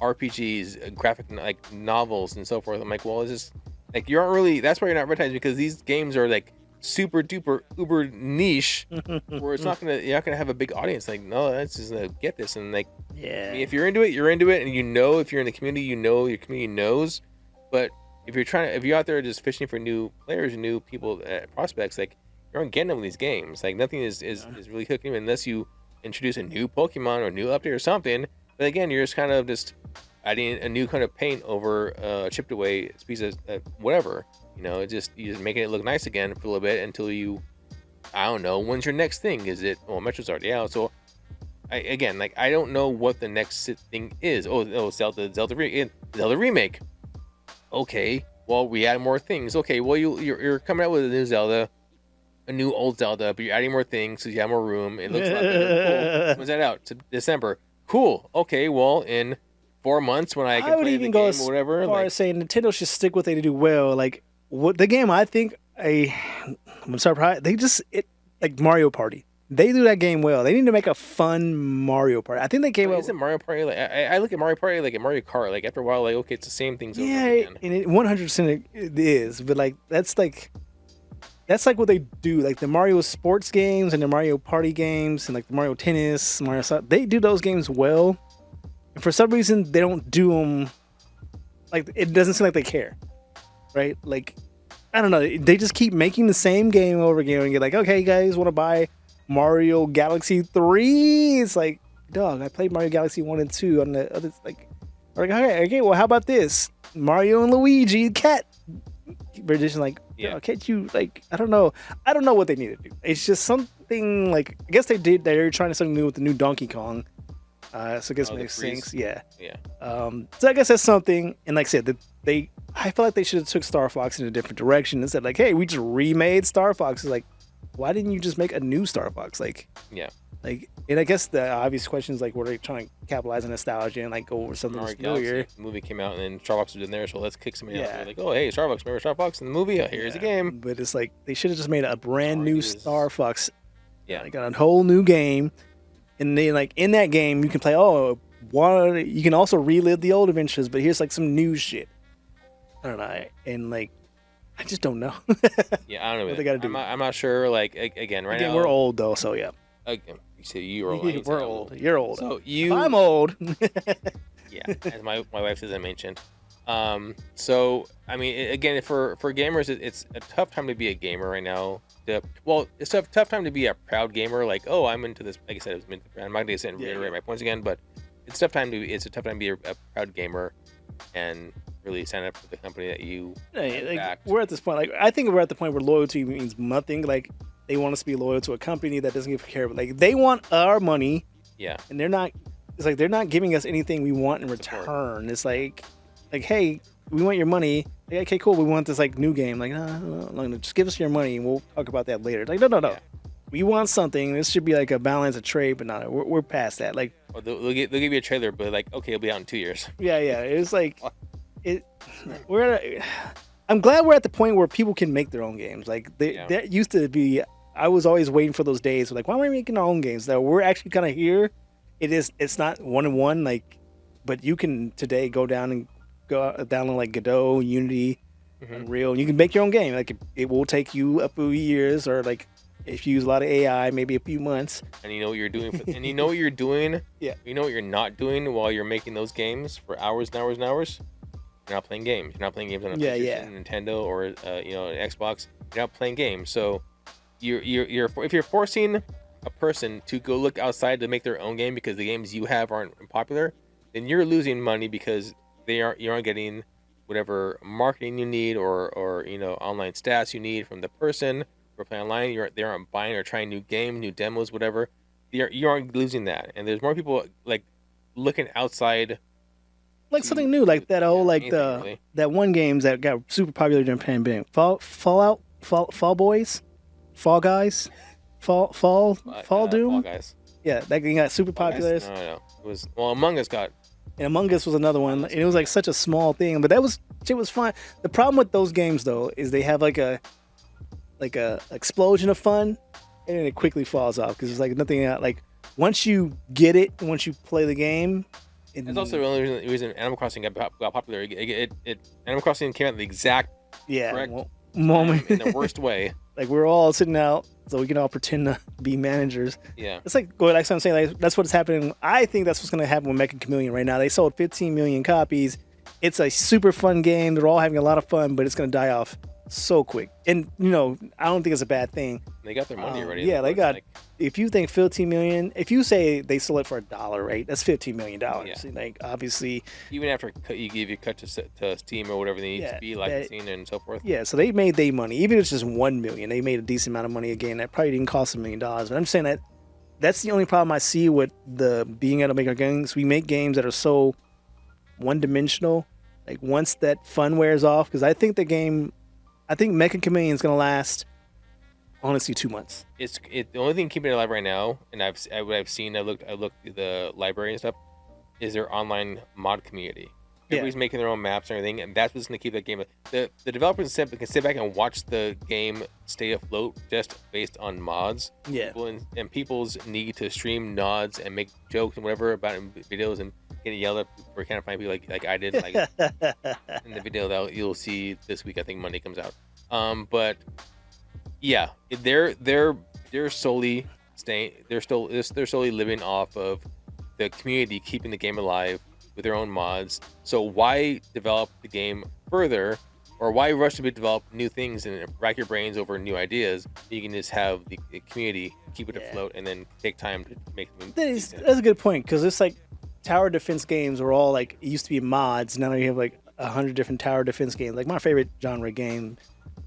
RPGs, graphic like novels and so forth. I'm like, well, it's just like you aren't really. That's why you're not advertising because these games are like super duper uber niche where you're not gonna have a big audience. Like, no, that's just gonna get this. And like, yeah, I mean, if you're into it, and if you're in the community, your community knows. But if you're out there just fishing for new players and new people, prospects, like you aren't getting them in these games. Like nothing is really hooking you unless you introduce a new Pokemon or a new update or something. But again, you're just kind of just adding a new kind of paint over chipped away piece of whatever. You're just making it look nice again for a little bit until I don't know, when's your next thing? Is it, Metro's already out, so I don't know what the next thing is. Zelda remake. Okay, well, we add more things. Okay, well, you're coming out with a new Zelda, a new old Zelda, but you're adding more things so you have more room. It looks a lot better. Cool. When's that out? December. cool. Okay, well, in 4 months when I can would play even the go game as or whatever, far like, as saying Nintendo should stick with what they do well. Like what the game I'm surprised like Mario Party. They do that game well. They need to make a fun Mario Party. I think they came but up. isn't Mario Party like I look at Mario Party like a Mario Kart. Like after a while, like okay, it's the same things over Yeah, and again. and it 100% it is, but like that's like what they do. Like the Mario sports games and the Mario Party games and like the Mario Tennis, they do those games well. And for some reason, they don't do them. Like it doesn't seem like they care, right? Like I don't know. They just keep making the same game over again. And you're like, okay, you guys want to buy Mario Galaxy 3? It's like, dog, I played Mario Galaxy 1 and 2 on the other. Like, okay, well, how about this? Mario and Luigi cat edition. Like, Yeah. Can't you, like, I don't know what they need to do. It's just something like, I guess they're trying something new with the new Donkey Kong. So I guess makes sense. Yeah. Yeah. So I guess that's something. And like I said, I feel like they should have took Star Fox in a different direction and said like, hey, we just remade Star Fox. It's like, why didn't you just make a new Star Fox? Like, Yeah. like, and I guess the obvious question is like, were they trying to capitalize on nostalgia and like go over something Mario familiar? Galaxy the movie came out and then Starbucks was in there, so let's kick somebody out. Yeah. They're like, oh hey, Starbucks, remember Starbucks in the movie? Oh, here's the game. But it's like they should have just made a brand new Star Fox. Yeah. Like a whole new game, and then like in that game you can play. You can also relive the old adventures, but here's like some new shit. I don't know, and like I just don't know. Yeah, I don't know what they gotta do. I'm not sure. Like again, right now we're old though, so yeah. Again, you say you're old. I ain't We're saying I'm old. You're old. So you. I'm old. Yeah, as my wife says, I mentioned. So I mean, again, for gamers, it's a tough time to be a gamer right now. It's a tough time to be a proud gamer. Like, oh, I'm into this. Like I said, I'm not going to reiterate my points again, but it's a tough time to be a proud gamer and really stand up for the company that you backed. We're at this point. Like, I think we're at the point where loyalty means nothing. Like, they want us to be loyal to a company that doesn't give a care. But like, they want our money. Yeah. And they're not. It's like they're not giving us anything we want in return. It's like, hey, we want your money. Like, okay, cool. We want this like new game. Like, no, just give us your money and we'll talk about that later. Like, no. Yeah. We want something. This should be like a balance of trade, but no, we're past that. Like, they'll give you a trailer, but like, okay, it'll be out in 2 years. Yeah. It's like, I'm glad we're at the point where people can make their own games. Like, that used to be. I was always waiting for those days. Like, why am I making our own games? Now we're actually kind of here. It's not 1-on-1. Like, but you can today go down on like Godot, Unity, Unreal. You can make your own game. Like, it will take you a few years, or like. If you use a lot of AI, maybe a few months. And you know what you're doing. And you know what you're doing. Yeah. You know what you're not doing while you're making those games for hours and hours and hours. You're not playing games. You're not playing games on a PlayStation, Nintendo, or an Xbox. You're not playing games. So if you're forcing a person to go look outside to make their own game because the games you have aren't popular, then you're losing money because you aren't getting whatever marketing you need or online stats you need from the person. Playing online, they aren't buying or trying new games, new demos, whatever. You aren't losing that, and there's more people like looking outside, like something new, like that that one games that got super popular during the pandemic. Fallout, Fall Boys, Fall Guys, Fall Doom. Fall Guys. Yeah, that game got super popular. No. It was Among Us got. And Among Us was another one, and it was like such a small thing, but shit was fun. The problem with those games though is they have like a explosion of fun, and then it quickly falls off because it's like nothing. Like once you get it, once you play the game, it's also the only reason Animal Crossing got popular. Animal Crossing came out the exact correct moment in the worst way. Like we're all sitting out, so we can all pretend to be managers. Yeah, it's like I'm saying. Like, that's what's happening. I think that's what's going to happen with Mecha Chameleon right now. They sold 15 million copies. It's a super fun game. They're all having a lot of fun, but it's going to die off so quick. And I don't think it's a bad thing. They got their money already. Yeah, they got. If you think 15 million, if you say they sold it for $1, right? That's $15 million. Yeah. Like obviously, even after you cut to Steam or whatever they need to be licensing and so forth. Yeah, so they made their money. Even if it's just 1 million, they made a decent amount of money again. That probably didn't cost $1 million. But I'm saying that's the only problem I see with the being able to make our games. We make games that are so one-dimensional. Like once that fun wears off, because I think Mecha Chameleon is going to last honestly 2 months. The only thing keeping it alive right now, and what I've seen, I looked at the library and stuff, is their online mod community. Everybody's making their own maps and everything, and that's what's going to keep that game. The developers can sit back and watch the game stay afloat just based on mods. Yeah. And people's need to stream nods and make jokes and whatever about it in videos and getting yelled at for kind of fine people like I did like in the video that you'll see this week. I think Monday comes out. But yeah, they're solely they're solely living off of the community keeping the game alive with their own mods. So why develop the game further, or why rush to develop new things and rack your brains over new ideas? You can just have the community keep it afloat and then take time to make them. That's a good point, because it's like tower defense games were all like, it used to be mods. Now you have like 100 different tower defense games. Like my favorite genre game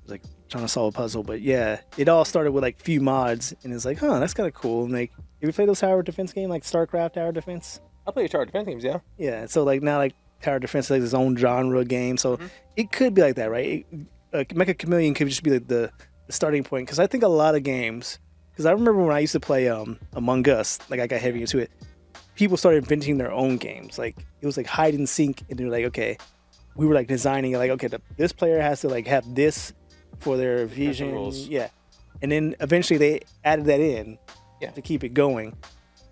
was like trying to solve a puzzle, but yeah, it all started with like few mods, and it's like, that's kind of cool. And like, have you played those tower defense games like StarCraft Tower Defense? I play tower defense games, yeah. Yeah, so like now like tower defense is like its own genre game, so it could be like that, right? Mecha Chameleon could just be like the starting point, because I think a lot of games, because I remember when I used to play Among Us, like I got heavy into it, people started inventing their own games. Like it was like hide and seek, and they were like, okay, we were like designing like, okay, this player has to like have this for their vision, yeah, and then eventually they added that in to keep it going.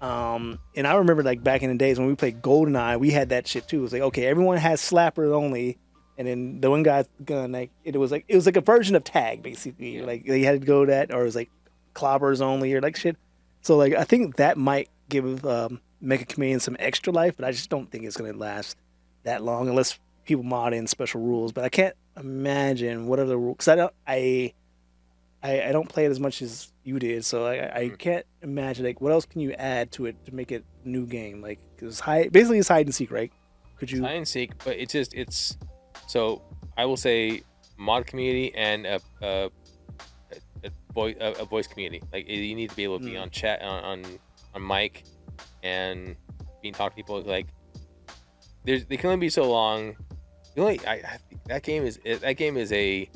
And I remember like back in the days when we played GoldenEye, we had that shit too. It was like, okay, everyone has slappers only, and then the one guy's gun, like it was like a version of tag basically. Yeah. Like they had to go that, or it was like clobbers only or like shit. So like I think that might give Mecha Chameleon some extra life, but I just don't think it's gonna last that long unless people mod in special rules. But I can't imagine what other rules, because I don't play it as much as you did, so I can't imagine like what else can you add to it to make it a new game. Like, because basically it's hide and seek, right? Could you it's hide and seek, but it's so I will say mod community and a voice community. Like you need to be able to be on chat on mic and being talk to people. Like they can only be so long. That game is a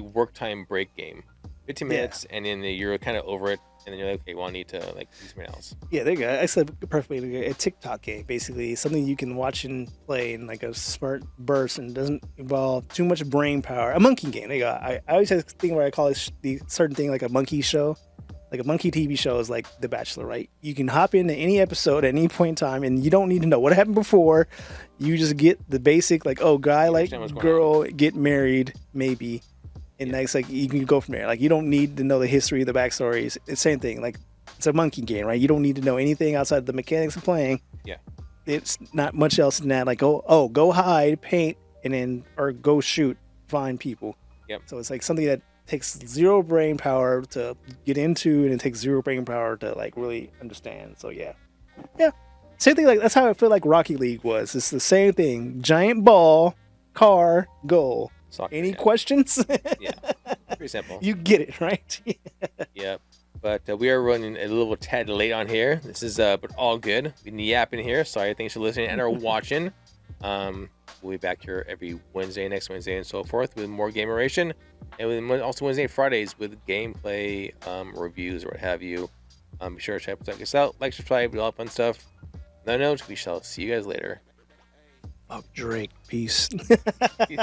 work time break game. 15 minutes, and then you're kind of over it, and then you're like, okay, well, I need to like do something else. Yeah, there you go. I said perfectly. A TikTok game, basically, something you can watch and play in like a smart burst, and doesn't involve too much brain power. A monkey game. There you go. I always have this thing where I call it the certain thing like a monkey show. Like a monkey TV show is like The Bachelor, right? You can hop into any episode at any point in time, and you don't need to know what happened before. You just get the basic, like, oh, guy, like, girl, get married, maybe. And that's like, you can go from there. Like, you don't need to know the history, the backstories. It's the same thing. Like, it's a monkey game, right? You don't need to know anything outside the mechanics of playing. Yeah. It's not much else than that. Like, go hide, paint, and then, or go shoot, find people. Yep. So it's like something that takes zero brain power to get into, and it takes zero brain power to like really understand. So yeah. Same thing. Like that's how I feel like Rocket League was. It's the same thing. Giant ball, car, goal. Soccer, any questions? Yeah, pretty simple. You get it, right? Yep. But we are running a little tad late on here. This is but all good. We've been yapping here. Sorry, thanks for listening and are watching. We'll be back here every Wednesday, next Wednesday, and so forth with more Gameoration, and also Wednesday and Fridays with gameplay reviews or what have you. Be sure to check us out, like, subscribe, do all that fun stuff. On that note, we shall see you guys later. Drake, peace. Peace.